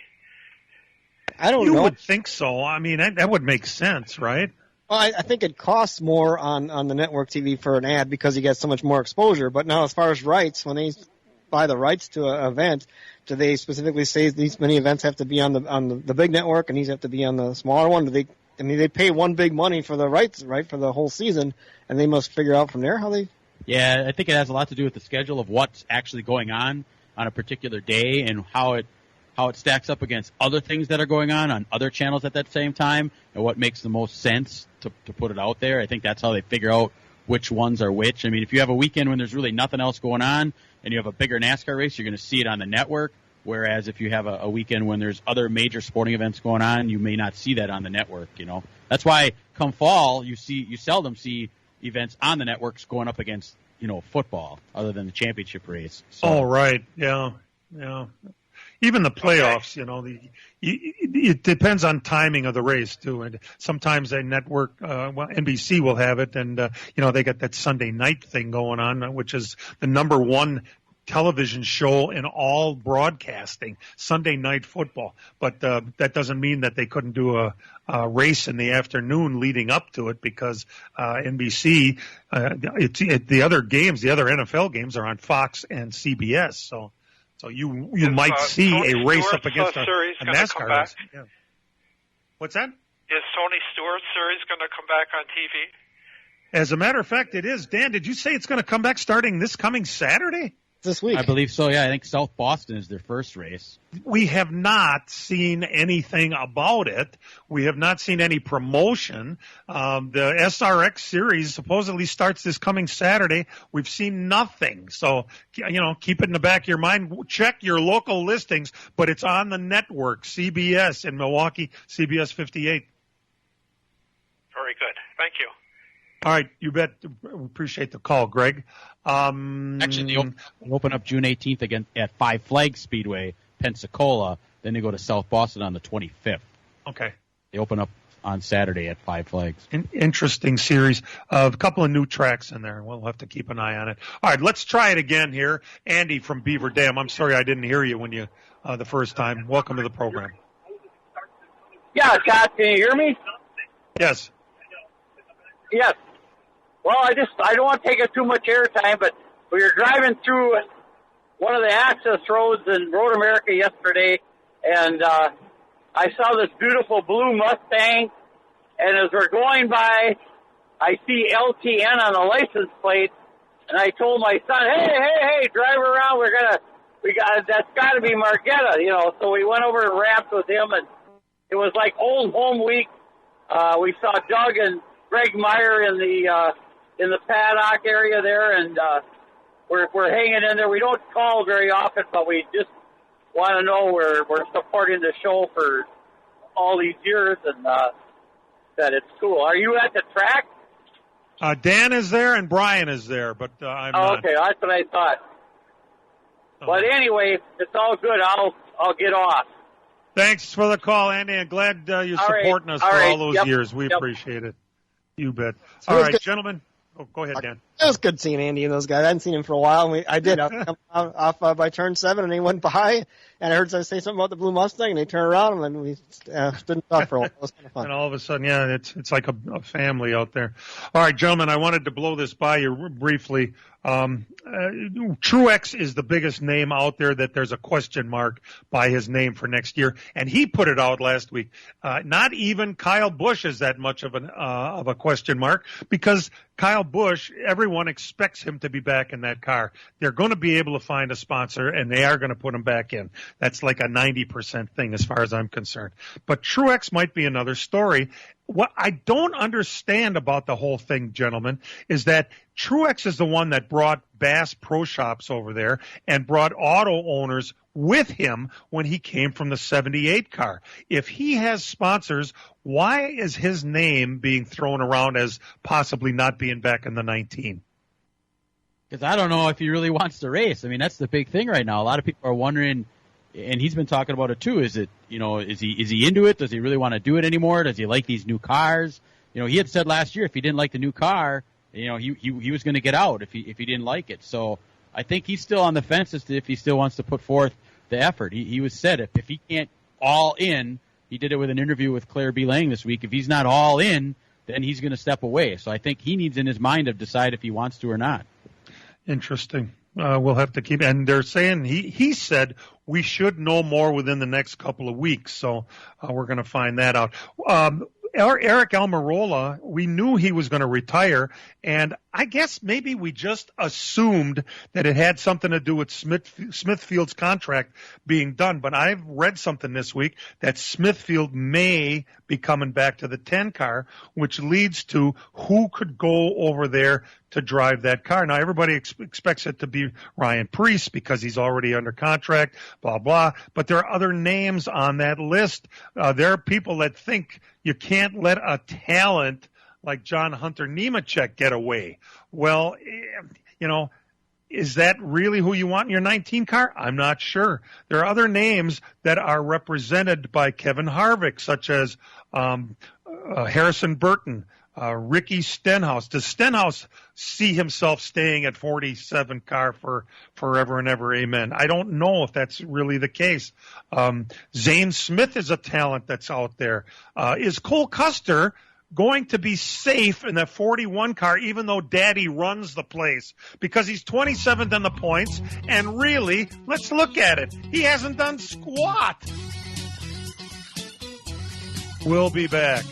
I don't know. You would think so. I mean, that would make sense, right? Well, I think it costs more on the network TV for an ad because you get so much more exposure. But now, as far as rights, when they buy the rights to an event, do they specifically say these many events have to be on the big network and these have to be on the smaller one? They pay one big money for the rights, right, for the whole season, and they must figure out from there how they. Yeah, I think it has a lot to do with the schedule of what's actually going on a particular day and how it stacks up against other things that are going on other channels at that same time, and what makes the most sense to put it out there. I think that's how they figure out which ones are which. I mean, if you have a weekend when there's really nothing else going on and you have a bigger NASCAR race, you're going to see it on the network. Whereas if you have a weekend when there's other major sporting events going on, you may not see that on the network. That's why come fall you seldom see events on the networks going up against football, other than the championship race. So. Oh, right, yeah. Even the playoffs, it depends on timing of the race too. And sometimes a network, NBC will have it, and they got that Sunday night thing going on, which is the number one television show in all broadcasting, Sunday Night Football. But that doesn't mean that they couldn't do a race in the afternoon leading up to it, because NBC, the other games, the other NFL games are on Fox and CBS. So you might see a race up against a NASCAR race. Yeah. What's that? Is Tony Stewart's series going to come back on TV? As a matter of fact, it is. Dan, did you say it's going to come back starting this coming Saturday? This week. I believe so, yeah. I think South Boston is their first race. We have not seen anything about it. We have not seen any promotion. The SRX series supposedly starts this coming Saturday. We've seen nothing. So, keep it in the back of your mind. Check your local listings, but it's on the network, CBS in Milwaukee, CBS 58. Very good. Thank you. All right, you bet. Appreciate the call, Greg. Actually, they open up June 18th again at Five Flags Speedway, Pensacola. Then they go to South Boston on the 25th. Okay. They open up on Saturday at Five Flags. Interesting series. A couple of new tracks in there. We'll have to keep an eye on it. All right, let's try it again here. Andy from Beaver Dam. I'm sorry I didn't hear you when you the first time. Welcome to the program. Yeah, Scott, can you hear me? Yes. Yes. Well, I don't want to take up too much airtime, but we were driving through one of the access roads in Road America yesterday, and I saw this beautiful blue Mustang, and as we're going by, I see LTN on the license plate, and I told my son, hey, drive around, that's got to be Margetta, so we went over and rapped with him, and it was like old home week. We saw Doug and Greg Meyer in the paddock area there, and we're hanging in there. We don't call very often, but we just want to know we're supporting the show for all these years, and that it's cool. Are you at the track? Dan is there and Brian is there, but I'm not. Okay, that's what I thought. But anyway, it's all good. I'll get off. Thanks for the call, Andy. I'm glad you're supporting us for all those years. We appreciate it. You bet. So all right, good. Gentlemen. Oh, go ahead, Dan. It was good seeing Andy and those guys. I hadn't seen him for a while. And I did. I was coming off by turn 7, and he went by, and I heard them say something about the blue Mustang, and they turned around, and we stood and talked for a while. It was kind of fun. And all of a sudden, yeah, it's like a family out there. All right, gentlemen, I wanted to blow this by you briefly. Truex is the biggest name out there that there's a question mark by his name for next year, and he put it out last week. Not even Kyle Busch is that much of a question mark, because Kyle Busch, everyone expects him to be back in that car. They're going to be able to find a sponsor, and they are going to put him back in. That's like a 90% thing as far as I'm concerned. But Truex might be another story. What I don't understand about the whole thing, gentlemen, is that Truex is the one that brought Bass Pro Shops over there and brought auto owners with him when he came from the 78 car. If he has sponsors, why is his name being thrown around as possibly not being back in the 19? Because I don't know if he really wants to race. I mean, that's the big thing right now. A lot of people are wondering, and he's been talking about it too, is he into it? Does he really want to do it anymore? Does he like these new cars? He had said last year if he didn't like the new car, he was going to get out if he didn't like it. So I think he's still on the fence as to if he still wants to put forth the effort. He was said if he can't all in, he did it with an interview with Claire B. Lang this week. If he's not all in, then he's going to step away. So I think he needs in his mind to decide if he wants to or not. Interesting. We'll have to keep, and they're saying he said we should know more within the next couple of weeks. So we're going to find that out. Eric Almirola, we knew he was going to retire, and I guess maybe we just assumed that it had something to do with Smithfield's contract being done. But I've read something this week that Smithfield may be coming back to the 10 car, which leads to who could go over there to drive that car. Now, everybody expects it to be Ryan Preece because he's already under contract, blah, blah. But there are other names on that list. There are people that think you can't let a talent like John Hunter Nemechek get away. Well, is that really who you want in your 19 car? I'm not sure. There are other names that are represented by Kevin Harvick, such as Harrison Burton, Ricky Stenhouse. Does Stenhouse see himself staying at 47 car for forever and ever? Amen. I don't know if that's really the case. Zane Smith is a talent that's out there. Is Cole Custer going to be safe in that 41 car, even though Daddy runs the place? Because he's 27th in the points, and really, let's look at it. He hasn't done squat. We'll be back.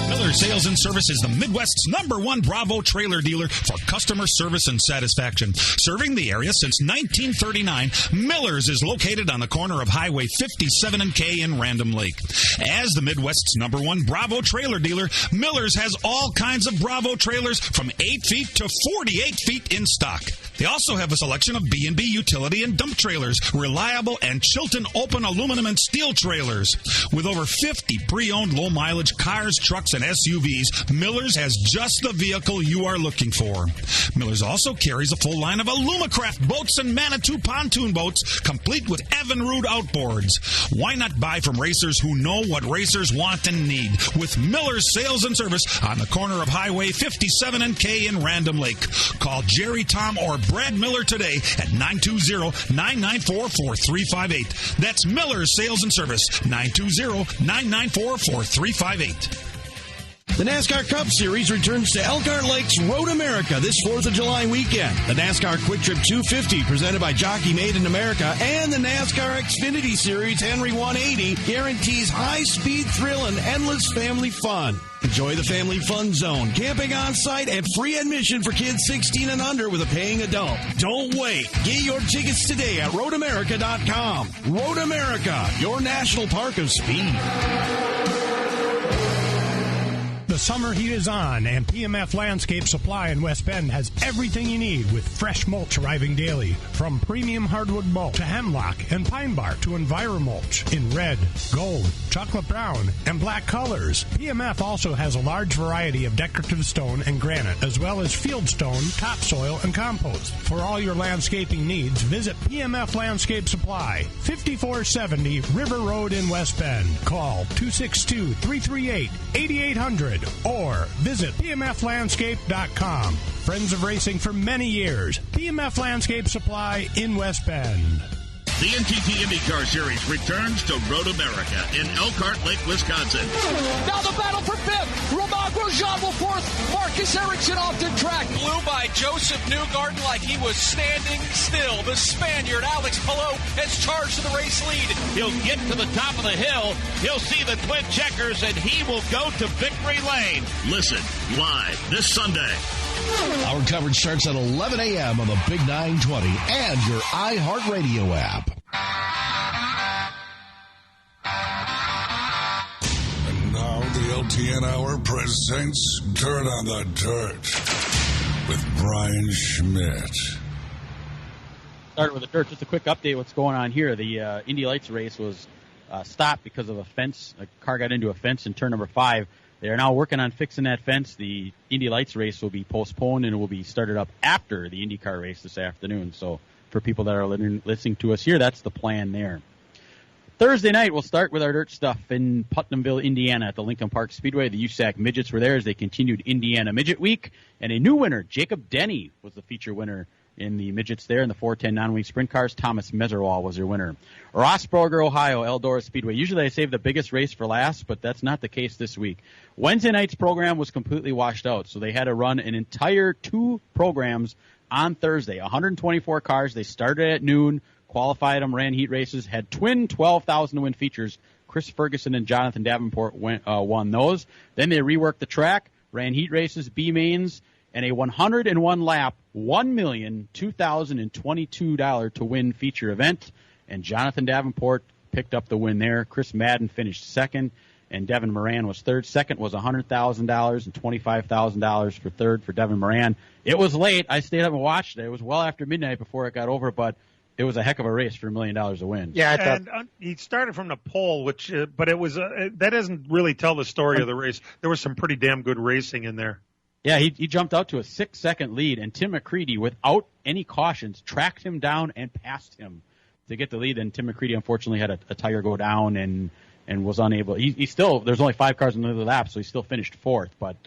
Miller Sales and Service is the Midwest's #1 Bravo trailer dealer for customer service and satisfaction. Serving the area since 1939, Miller's is located on the corner of Highway 57 and K in Random Lake. As the Midwest's #1 Bravo trailer dealer, Miller's has all kinds of Bravo trailers from 8 feet to 48 feet in stock. They also have a selection of B&B utility and dump trailers, reliable and Chilton open aluminum and steel trailers. With over 50 pre-owned low-mileage cars, trucks, and SUVs, Miller's has just the vehicle you are looking for. Miller's also carries a full line of Alumacraft boats and Manitou pontoon boats, complete with Evinrude outboards. Why not buy from racers who know what racers want and need? With Miller's Sales and Service on the corner of Highway 57 and K in Random Lake. Call Jerry, Tom, or Brad Miller today at 920-994-4358. That's Miller's Sales and Service, 920-994-4358. The NASCAR Cup Series returns to Elkhart Lakes Road America this 4th of July weekend. The NASCAR Quiktrip 250, presented by Jockey Made in America, and the NASCAR Xfinity Series Henry 180 guarantees high-speed thrill and endless family fun. Enjoy the family fun zone, camping on site, and free admission for kids 16 and under with a paying adult. Don't wait. Get your tickets today at roadamerica.com. Road America, your national park of speed. The summer heat is on, and PMF Landscape Supply in West Bend has everything you need with fresh mulch arriving daily. From premium hardwood mulch to hemlock and pine bark to EnviroMulch in red, gold, chocolate brown, and black colors. PMF also has a large variety of decorative stone and granite, as well as field stone, topsoil, and compost. For all your landscaping needs, visit PMF Landscape Supply, 5470 River Road in West Bend. Call 262-338-8800. Or visit pmflandscape.com. Friends of racing for many years. PMF Landscape Supply in West Bend. The NTT IndyCar Series returns to Road America in Elkhart Lake, Wisconsin. Now the battle for fifth. Romain Grosjean will fourth. Marcus Ericsson off the track. Blew by Joseph Newgarden like he was standing still. The Spaniard, Alex Palou, has charged to the race lead. He'll get to the top of the hill. He'll see the twin checkers, and he will go to victory lane. Listen live this Sunday. Our coverage starts at 11 a.m. on the Big 920 and your iHeartRadio app. And now the LTN Hour presents Dirt on the Dirt with Brian Schmidt. Start with the dirt. Just a quick update what's going on here. The Indy Lights race was stopped because of a fence. A car got into a fence in turn number 5. They are now working on fixing that fence. The Indy Lights race will be postponed and it will be started up after the IndyCar race this afternoon. So for people that are listening to us here, that's the plan there. Thursday night, we'll start with our dirt stuff in Putnamville, Indiana at the Lincoln Park Speedway. The USAC Midgets were there as they continued Indiana Midget Week. And a new winner, Jacob Denny, was the feature winner In the midgets there, in the 410 non-wing sprint cars, Thomas Meserwal was your winner. Rossburger, Ohio, Eldora Speedway. Usually I save the biggest race for last, but that's not the case this week. Wednesday night's program was completely washed out, so they had to run an entire 2 programs on Thursday. 124 cars. They started at noon, qualified them, ran heat races, had twin 12,000-to-win features. Chris Ferguson and Jonathan Davenport won those. Then they reworked the track, ran heat races, B-mains, and a 101-lap, $1,002,022 to win feature event. And Jonathan Davenport picked up the win there. Chris Madden finished second, and Devin Moran was third. Second was $100,000 and $25,000 for third for Devin Moran. It was late. I stayed up and watched it. It was well after midnight before it got over, but it was a heck of a race for $1 million to win. Yeah, and he started from the pole, which, but it was that doesn't really tell the story of the race. There was some pretty damn good racing in there. Yeah, he jumped out to a 6-second lead, and Tim McCready, without any cautions, tracked him down and passed him to get the lead. And Tim McCready, unfortunately, had a tire go down and was unable. He still, there's only 5 cars in the lap, so he still finished fourth. But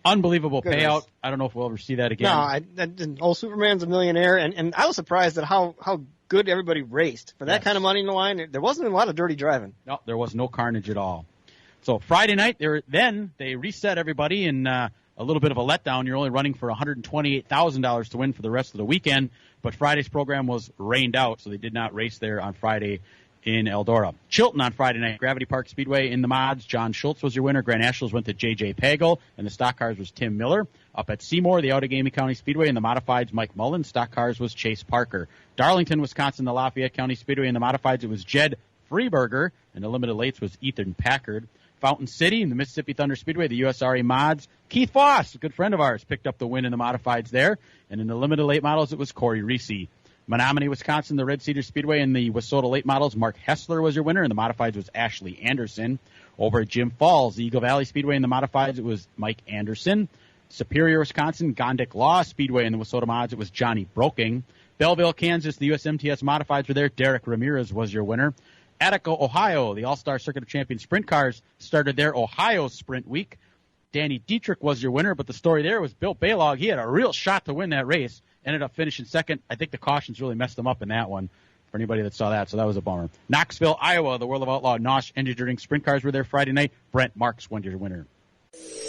unbelievable good payout. Race. I don't know if we'll ever see that again. No, old Superman's a millionaire, and I was surprised at how good everybody raced. For that kind of money in the line, there wasn't a lot of dirty driving. No, there was no carnage at all. So Friday night, they reset everybody in a little bit of a letdown. You're only running for $128,000 to win for the rest of the weekend, but Friday's program was rained out, so they did not race there on Friday in Eldora. Chilton on Friday night, Gravity Park Speedway in the mods. John Schultz was your winner. Grand Nationals went to J.J. Pagel, and the stock cars was Tim Miller. Up at Seymour, the Outagamie County Speedway in the modifieds, Mike Mullen. Stock cars was Chase Parker. Darlington, Wisconsin, the Lafayette County Speedway in the modifieds, it was Jed Freeberger, and the limited lates was Ethan Packard. Fountain City in the Mississippi Thunder Speedway, the USRA mods. Keith Foss, a good friend of ours, picked up the win in the modifieds there. And in the limited late models, it was Corey Reese. Menominee, Wisconsin, the Red Cedar Speedway in the Wissota late models, Mark Hessler was your winner. In the modifieds was Ashley Anderson. Over at Jim Falls, the Eagle Valley Speedway in the modifieds, it was Mike Anderson. Superior, Wisconsin, Gondik Law Speedway in the Wissota mods, it was Johnny Broking. Belleville, Kansas, the USMTS modifieds were there. Derek Ramirez was your winner. Attica, Ohio, the All-Star Circuit of Champions Sprint Cars started their Ohio Sprint Week. Danny Dietrich was your winner, but the story there was Bill Balog. He had a real shot to win that race, ended up finishing second. I think the cautions really messed him up in that one for anybody that saw that, so that was a bummer. Knoxville, Iowa, the World of Outlaw Nosh Engineering Sprint Cars were there Friday night. Brent Marks won your winner.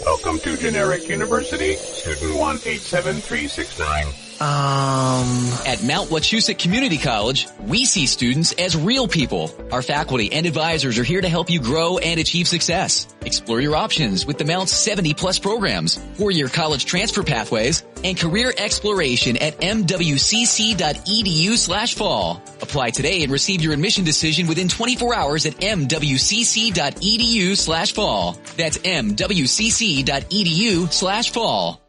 Welcome to Generic University, student 187369. At Mount Wachusett Community College, we see students as real people. Our faculty and advisors are here to help you grow and achieve success. Explore your options with the Mount's 70-plus programs, 4-year college transfer pathways, and career exploration at mwcc.edu/fall. Apply today and receive your admission decision within 24 hours at mwcc.edu/fall. That's mwcc.edu/fall.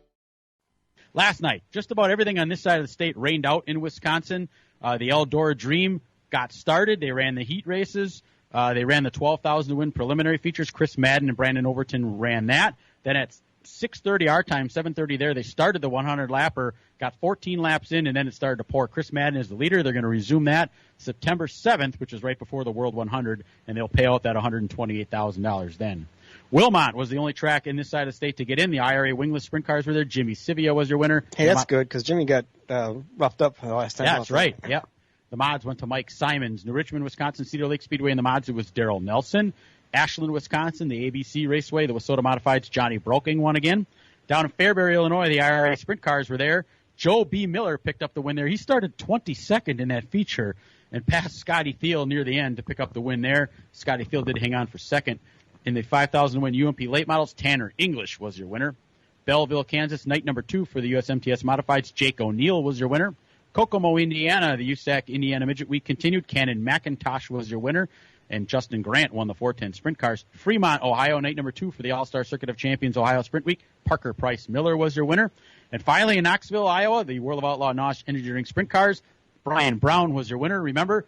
Last night, just about everything on this side of the state rained out in Wisconsin. The Eldora Dream got started. They ran the heat races. They ran the 12,000 to win preliminary features. Chris Madden and Brandon Overton ran that. Then at 6:30 our time, 7:30 there, they started the 100 lapper, got 14 laps in, and then it started to pour. Chris Madden is the leader. They're going to resume that September 7th, which is right before the World 100, and they'll pay out that $128,000 then. Wilmot was the only track in this side of the state to get in. The IRA wingless sprint cars were there. Jimmy Sivia was your winner. Hey, that's good because Jimmy got roughed up the last time. That's right. Yep. The mods went to Mike Simons. New Richmond, Wisconsin, Cedar Lake Speedway in the mods, it was Darrell Nelson. Ashland, Wisconsin, the ABC Raceway, the Wissota Modifieds, Johnny Broking won again. Down in Fairbury, Illinois, the IRA sprint cars were there. Joe B. Miller picked up the win there. He started 22nd in that feature and passed Scotty Thiel near the end to pick up the win there. Scotty Thiel did hang on for second. In the 5,000 win UMP late models, Tanner English was your winner. Belleville, Kansas, night number 2 for the USMTS Modifieds, Jake O'Neill was your winner. Kokomo, Indiana, the USAC Indiana Midget Week continued. Cannon McIntosh was your winner, and Justin Grant won the 410 sprint cars. Fremont, Ohio, night number 2 for the All-Star Circuit of Champions Ohio Sprint Week. Parker Price Miller was your winner. And finally, in Knoxville, Iowa, the World of Outlaw Nosh Engineering Sprint Cars, Brian Brown was your winner. Remember,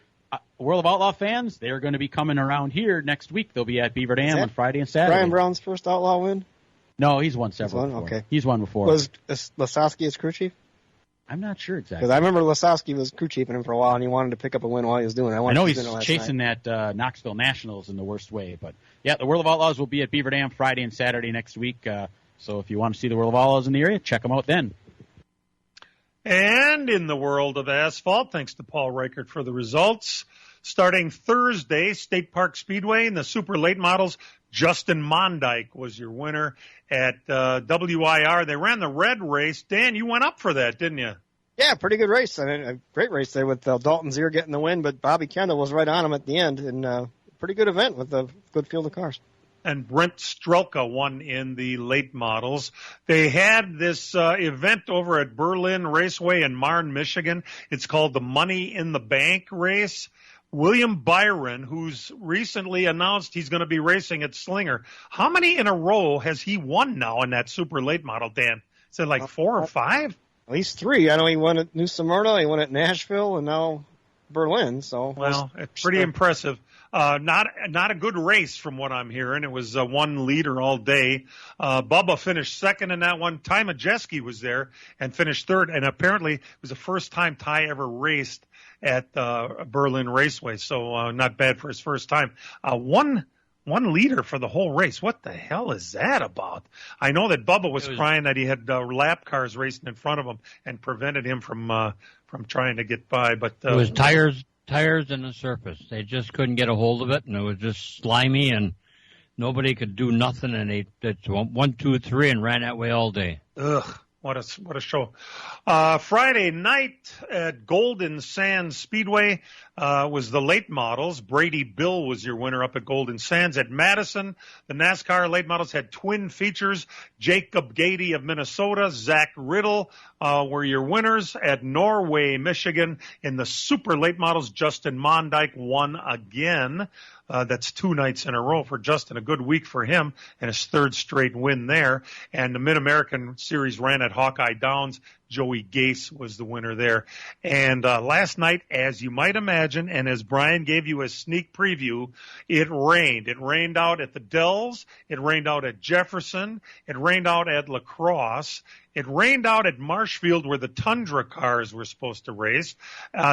World of Outlaw fans, they are going to be coming around here next week. They'll be at Beaver Dam on Friday and Saturday. Brian Brown's first Outlaw win? No, he's won several before. Okay. He's won before. Was Lasowski his crew chief? I'm not sure exactly. Because I remember Lasowski was crew chiefing him for a while, and he wanted to pick up a win while he was doing it. I know he's chasing that Knoxville Nationals in the worst way. But, yeah, the World of Outlaws will be at Beaver Dam Friday and Saturday next week. So if you want to see the World of Outlaws in the area, check them out then. And in the world of asphalt, thanks to Paul Reichert for the results. Starting Thursday, State Park Speedway in the super late models, Justin Mondyke was your winner at WIR. They ran the red race. Dan, you went up for that, didn't you? Yeah, pretty good race. I mean, a great race there with Dalton Zier getting the win, but Bobby Kendall was right on him at the end, and pretty good event with a good field of cars. And Brent Strelka won in the late models. They had this event over at Berlin Raceway in Marne, Michigan. It's called the Money in the Bank race. William Byron, who's recently announced he's going to be racing at Slinger. How many in a row has he won now in that super late model, Dan? Is it like 4 or 5? At least 3. I know he won at New Smyrna, he won at Nashville, and now Berlin. So well, it's pretty impressive. Not a good race from what I'm hearing. It was one leader all day. Bubba finished second in that one. Ty Majeski was there and finished third. And apparently it was the first time Ty ever raced at Berlin Raceway. So not bad for his first time. One leader for the whole race. What the hell is that about? I know that Bubba was crying that he had lap cars racing in front of him and prevented him from trying to get by. But it was tires and the surface. They just couldn't get a hold of it, and it was just slimy, and nobody could do nothing. And they 1, 2, 3, and ran that way all day. Ugh. What a show. Friday night at Golden Sands Speedway was the late models. Brady Bill was your winner up at Golden Sands. At Madison, the NASCAR late models had twin features. Jacob Gady of Minnesota, Zach Riddle were your winners. At Norway, Michigan, in the super late models, Justin Mondyke won again. That's 2 nights in a row for Justin. A good week for him and his 3rd straight win there. And the Mid-American Series ran at Hawkeye Downs. Joey Gase was the winner there. And last night, as you might imagine, and as Brian gave you a sneak preview, it rained. It rained out at the Dells. It rained out at Jefferson. It rained out at La Crosse. It rained out at Marshfield where the Tundra cars were supposed to race.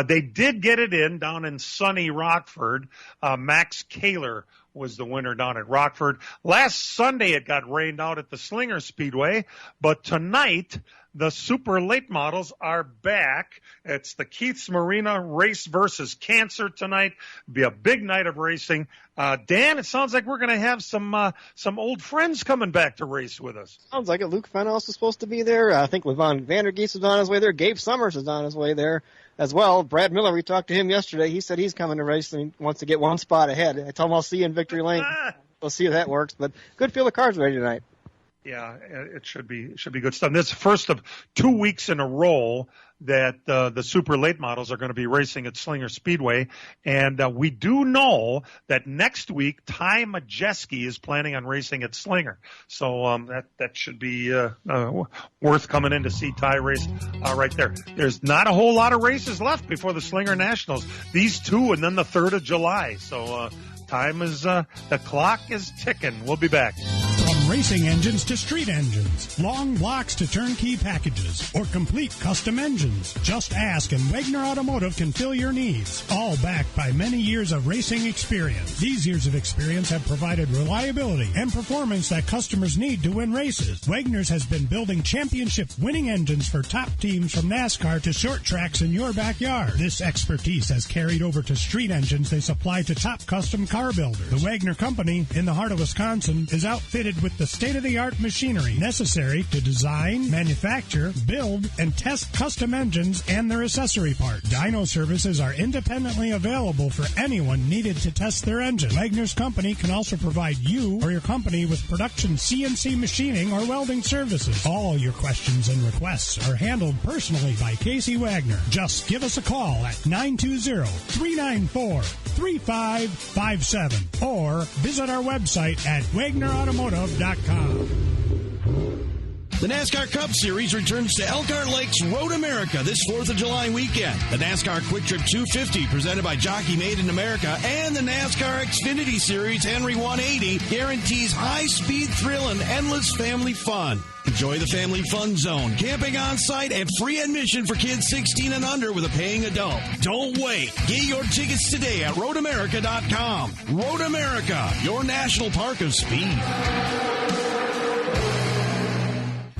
They did get it in down in sunny Rockford. Max Kaler was the winner down at Rockford. Last Sunday it got rained out at the Slinger Speedway, but tonight the super late models are back. It's the Keith's Marina Race versus Cancer tonight. It'll be a big night of racing. Dan, it sounds like we're going to have some old friends coming back to race with us. Sounds like it. Luke Fenhaus was supposed to be there. I think Levon Vandergeest was on his way there. Gabe Summers is on his way there as well. Brad Miller, we talked to him yesterday. He said he's coming to race and he wants to get 1 spot ahead. I told him I'll see you in Victory Lane. We'll see if that works. But good field of cars ready tonight. Yeah, it should be good stuff. This is the first of 2 weeks in a row that the super late models are going to be racing at Slinger Speedway. And we do know that next week, Ty Majeski is planning on racing at Slinger. So that should be worth coming in to see Ty race right there. There's not a whole lot of races left before the Slinger Nationals. These 2 and then the 3rd of July. So time is the clock is ticking. We'll be back. From racing engines to street engines, long blocks to turnkey packages, or complete custom engines, just ask and Wagner Automotive can fill your needs. All backed by many years of racing experience. These years of experience have provided reliability and performance that customers need to win races. Wagner's has been building championship-winning engines for top teams from NASCAR to short tracks in your backyard. This expertise has carried over to street engines they supply to top custom car builders. The Wagner Company, in the heart of Wisconsin, is outfitted with the state-of-the-art machinery necessary to design, manufacture, build, and test custom engines and their accessory parts. Dyno services are independently available for anyone needed to test their engine. Wagner's Company can also provide you or your company with production CNC machining or welding services. All your questions and requests are handled personally by Casey Wagner. Just give us a call at 920-394-3557 or visit our website at WagnerAutomotive.com. The NASCAR Cup Series returns to Elkhart Lakes Road America this 4th of July weekend. The NASCAR Quiktrip 250, presented by Jockey Made in America, and the NASCAR Xfinity Series Henry 180 guarantees high-speed thrill and endless family fun. Enjoy the family fun zone, camping on site, and free admission for kids 16 and under with a paying adult. Don't wait. Get your tickets today at roadamerica.com. Road America, your national park of speed.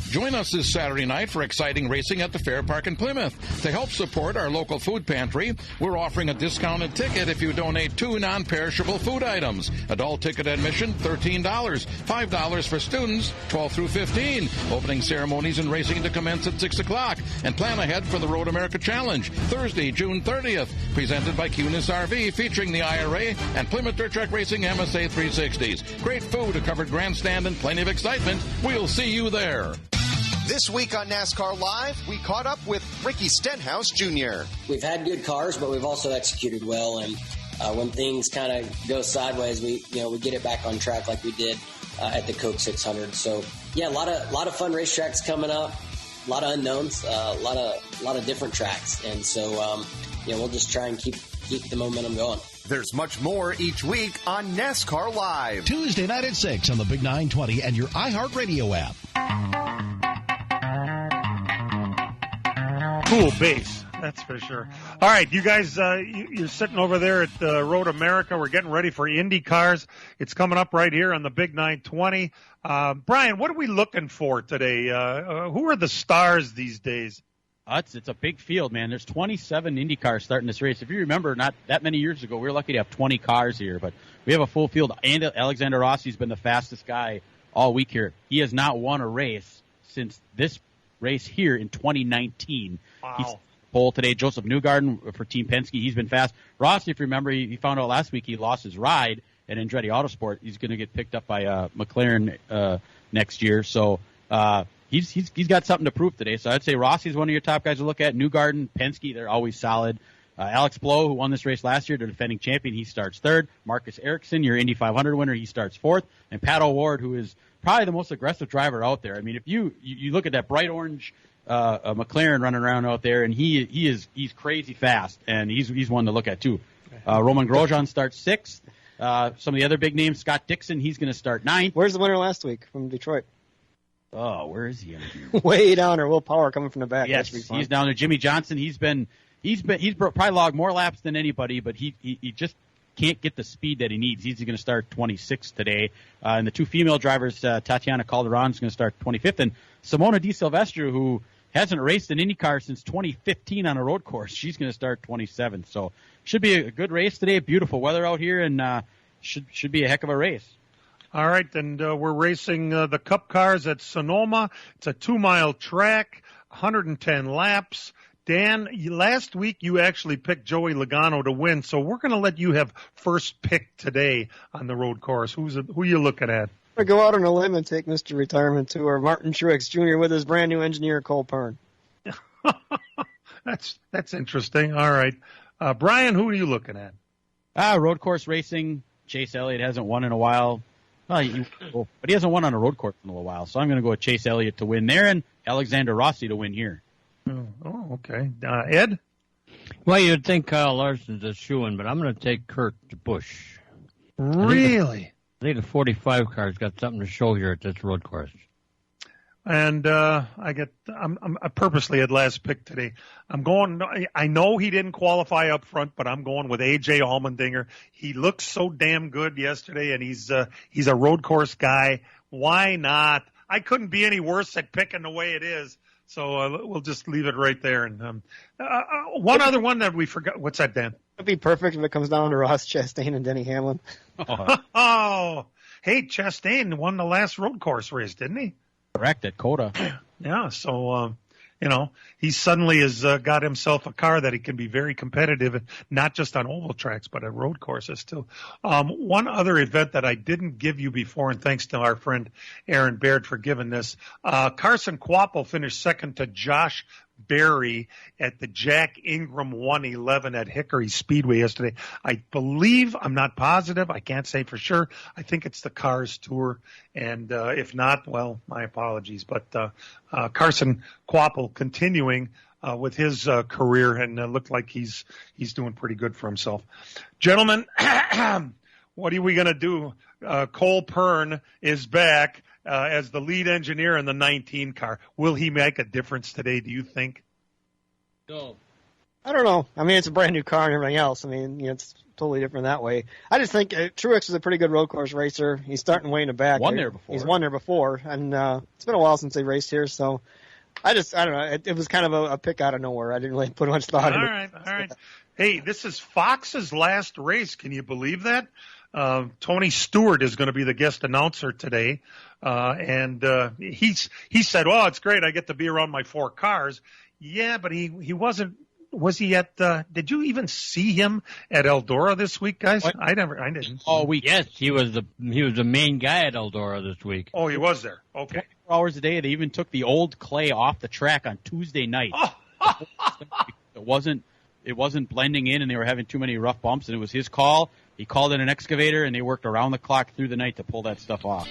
Join us this Saturday night for exciting racing at the Fair Park in Plymouth. To help support our local food pantry, we're offering a discounted ticket if you donate 2 non-perishable food items. Adult ticket admission, $13. $5 for students, 12 through 15. Opening ceremonies and racing to commence at 6 o'clock. And plan ahead for the Road America Challenge, Thursday, June 30th. Presented by Cunis RV, featuring the IRA and Plymouth Dirt Track Racing MSA 360s. Great food, a covered grandstand, and plenty of excitement. We'll see you there. This week on NASCAR Live, we caught up with Ricky Stenhouse Jr. We've had good cars, but we've also executed well. And when things kind of go sideways, we get it back on track like we did at the Coke 600. So yeah, a lot of fun racetracks coming up, a lot of unknowns, a lot of different tracks, and so we'll just try and keep the momentum going. There's much more each week on NASCAR Live. Tuesday night at 6 on the Big 920 and your iHeartRadio app. Cool bass, that's for sure. All right, you guys, you're sitting over there at Road America. We're getting ready for Indy cars. It's coming up right here on the Big 920. Brian, what are we looking for today? Who are the stars these days? It's a big field, man. There's 27 Indy cars starting this race. If you remember, not that many years ago, we were lucky to have 20 cars here, but we have a full field. And Alexander Rossi's been the fastest guy all week here. He has not won a race since this race here in 2019. Wow. He's pole today. Joseph Newgarden for Team Penske. He's been fast. Rossi, if you remember, he found out last week he lost his ride at Andretti Autosport. He's going to get picked up by McLaren next year. So he's got something to prove today. So I'd say Rossi's one of your top guys to look at. Newgarden, Penske, they're always solid. Alex Blow, who won this race last year, the defending champion, he starts third. Marcus Ericsson, your Indy 500 winner, he starts fourth. And Pat O'Ward, who is probably the most aggressive driver out there. I mean, if you look at that bright orange McLaren running around out there, and he's crazy fast, and he's one to look at too. Roman Grosjean starts sixth. Some of the other big names, Scott Dixon, he's going to start ninth. Where's the winner last week from Detroit? Oh, where is he? Way down there. Will Power coming from the back. Yes, he's down there. Jimmy Johnson, he's probably logged more laps than anybody, but he just can't get the speed that he needs. He's going to start 26th today. And the two female drivers, Tatiana Calderon is going to start 25th, and Simona Di Silvestro, who hasn't raced an IndyCar since 2015 on a road course, she's going to start 27th. So should be a good race today. Beautiful weather out here, and should be a heck of a race. All right, and we're racing the Cup cars at Sonoma. It's a 2-mile track, 110 laps. Dan, last week you actually picked Joey Logano to win, so we're going to let you have first pick today on the road course. Who are you looking at? I'm going to go out on a limb and take Mr. Retirement Tour, Martin Truex Jr. with his brand new engineer, Cole Pern. That's interesting. All right. Brian, who are you looking at? Road course racing. Chase Elliott hasn't won in a while. But he hasn't won on a road course in a little while, so I'm going to go with Chase Elliott to win there and Alexander Rossi to win here. Oh, okay. Ed? Well, you'd think Kyle Larson's a shoo-in, but I'm going to take Kurt Busch. Really? I think the 45 car's got something to show here at this road course. And I purposely had last pick today. I know he didn't qualify up front, but I'm going with AJ Allmendinger. He looked so damn good yesterday, and he's a road course guy. Why not? I couldn't be any worse at picking the way it is. So we'll just leave it right there. And one other one that we forgot. What's that, Dan? It'd be perfect if it comes down to Ross Chastain and Denny Hamlin. Oh, hey, Chastain won the last road course race, didn't he? Correct, at Coda. Yeah, so, he suddenly has got himself a car that he can be very competitive, not just on oval tracks, but at road courses too. One other event that I didn't give you before, and thanks to our friend Aaron Baird for giving this, Carson Quapo finished second to Josh Berry at the Jack Ingram 111 at Hickory Speedway yesterday. I believe, I'm not positive, I can't say for sure, I think it's the Cars Tour, and if not, well, my apologies. But Carson Quapo continuing with his career, and looked like he's doing pretty good for himself. Gentlemen, what are we going to do? Cole Pern is back as the lead engineer in the 19 car. Will he make a difference today, do you think? No. I don't know. I mean, it's a brand new car and everything else. I mean, it's totally different that way. I just think Truex is a pretty good road course racer. He's starting way in the back. He's won there before, and it's been a while since they raced here, so I don't know. It was kind of a pick out of nowhere. I didn't really put much thought into it. All right. Hey, this is Fox's last race. Can you believe that? Tony Stewart is going to be the guest announcer today. He said, "Oh, it's great. I get to be around my 4 cars." Yeah, but he wasn't. Was he at? Did you even see him at Eldora this week, guys? What? I didn't. Oh, yes, he was the main guy at Eldora this week. Oh, he was there. Okay. 24 hours a day. They even took the old clay off the track on Tuesday night. It wasn't blending in, and they were having too many rough bumps, and it was his call. He called in an excavator, and they worked around the clock through the night to pull that stuff off.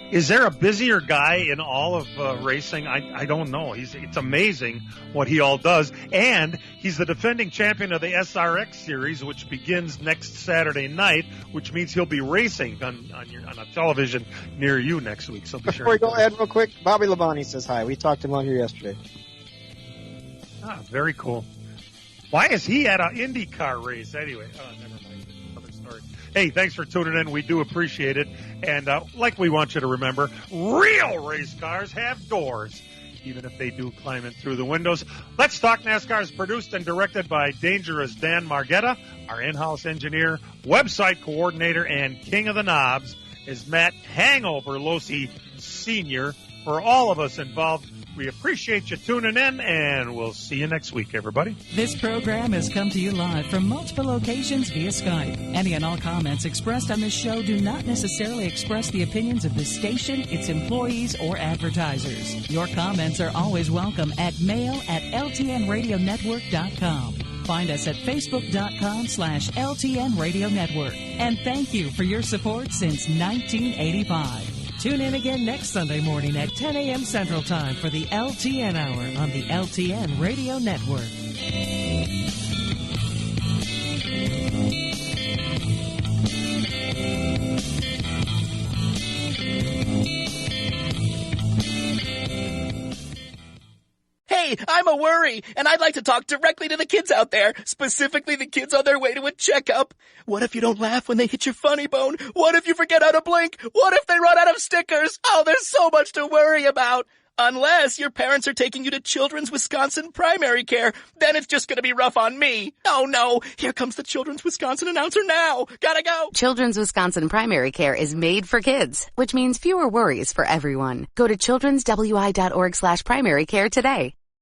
Is there a busier guy in all of racing? I don't know. It's amazing what he all does. And he's the defending champion of the SRX series, which begins next Saturday night, which means he'll be racing on a television near you next week. So be sure. Before we go, Ed, real quick, Bobby Labonte says hi. We talked to him on here yesterday. Very cool. Why is he at an IndyCar race anyway? Oh, never mind. Another story. Hey, thanks for tuning in. We do appreciate it. And like we want you to remember, real race cars have doors, even if they do climb in through the windows. Let's Talk NASCAR is produced and directed by Dangerous Dan Margetta. Our in-house engineer, website coordinator, and king of the knobs is Matt Hangover Losi Sr. For all of us involved, we appreciate you tuning in, and we'll see you next week, everybody. This program has come to you live from multiple locations via Skype. Any and all comments expressed on this show do not necessarily express the opinions of this station, its employees, or advertisers. Your comments are always welcome at mail@ltnradionetwork.com. Find us at facebook.com/LTN Radio Network. And thank you for your support since 1985. Tune in again next Sunday morning at 10 a.m. Central Time for the LTN Hour on the LTN Radio Network. Hey, I'm a worry, and I'd like to talk directly to the kids out there, specifically the kids on their way to a checkup. What if you don't laugh when they hit your funny bone? What if you forget how to blink? What if they run out of stickers? Oh, there's so much to worry about. Unless your parents are taking you to Children's Wisconsin Primary Care, then it's just going to be rough on me. Oh no, here comes the Children's Wisconsin announcer now. Gotta go. Children's Wisconsin Primary Care is made for kids, which means fewer worries for everyone. Go to childrenswi.org/primary care today.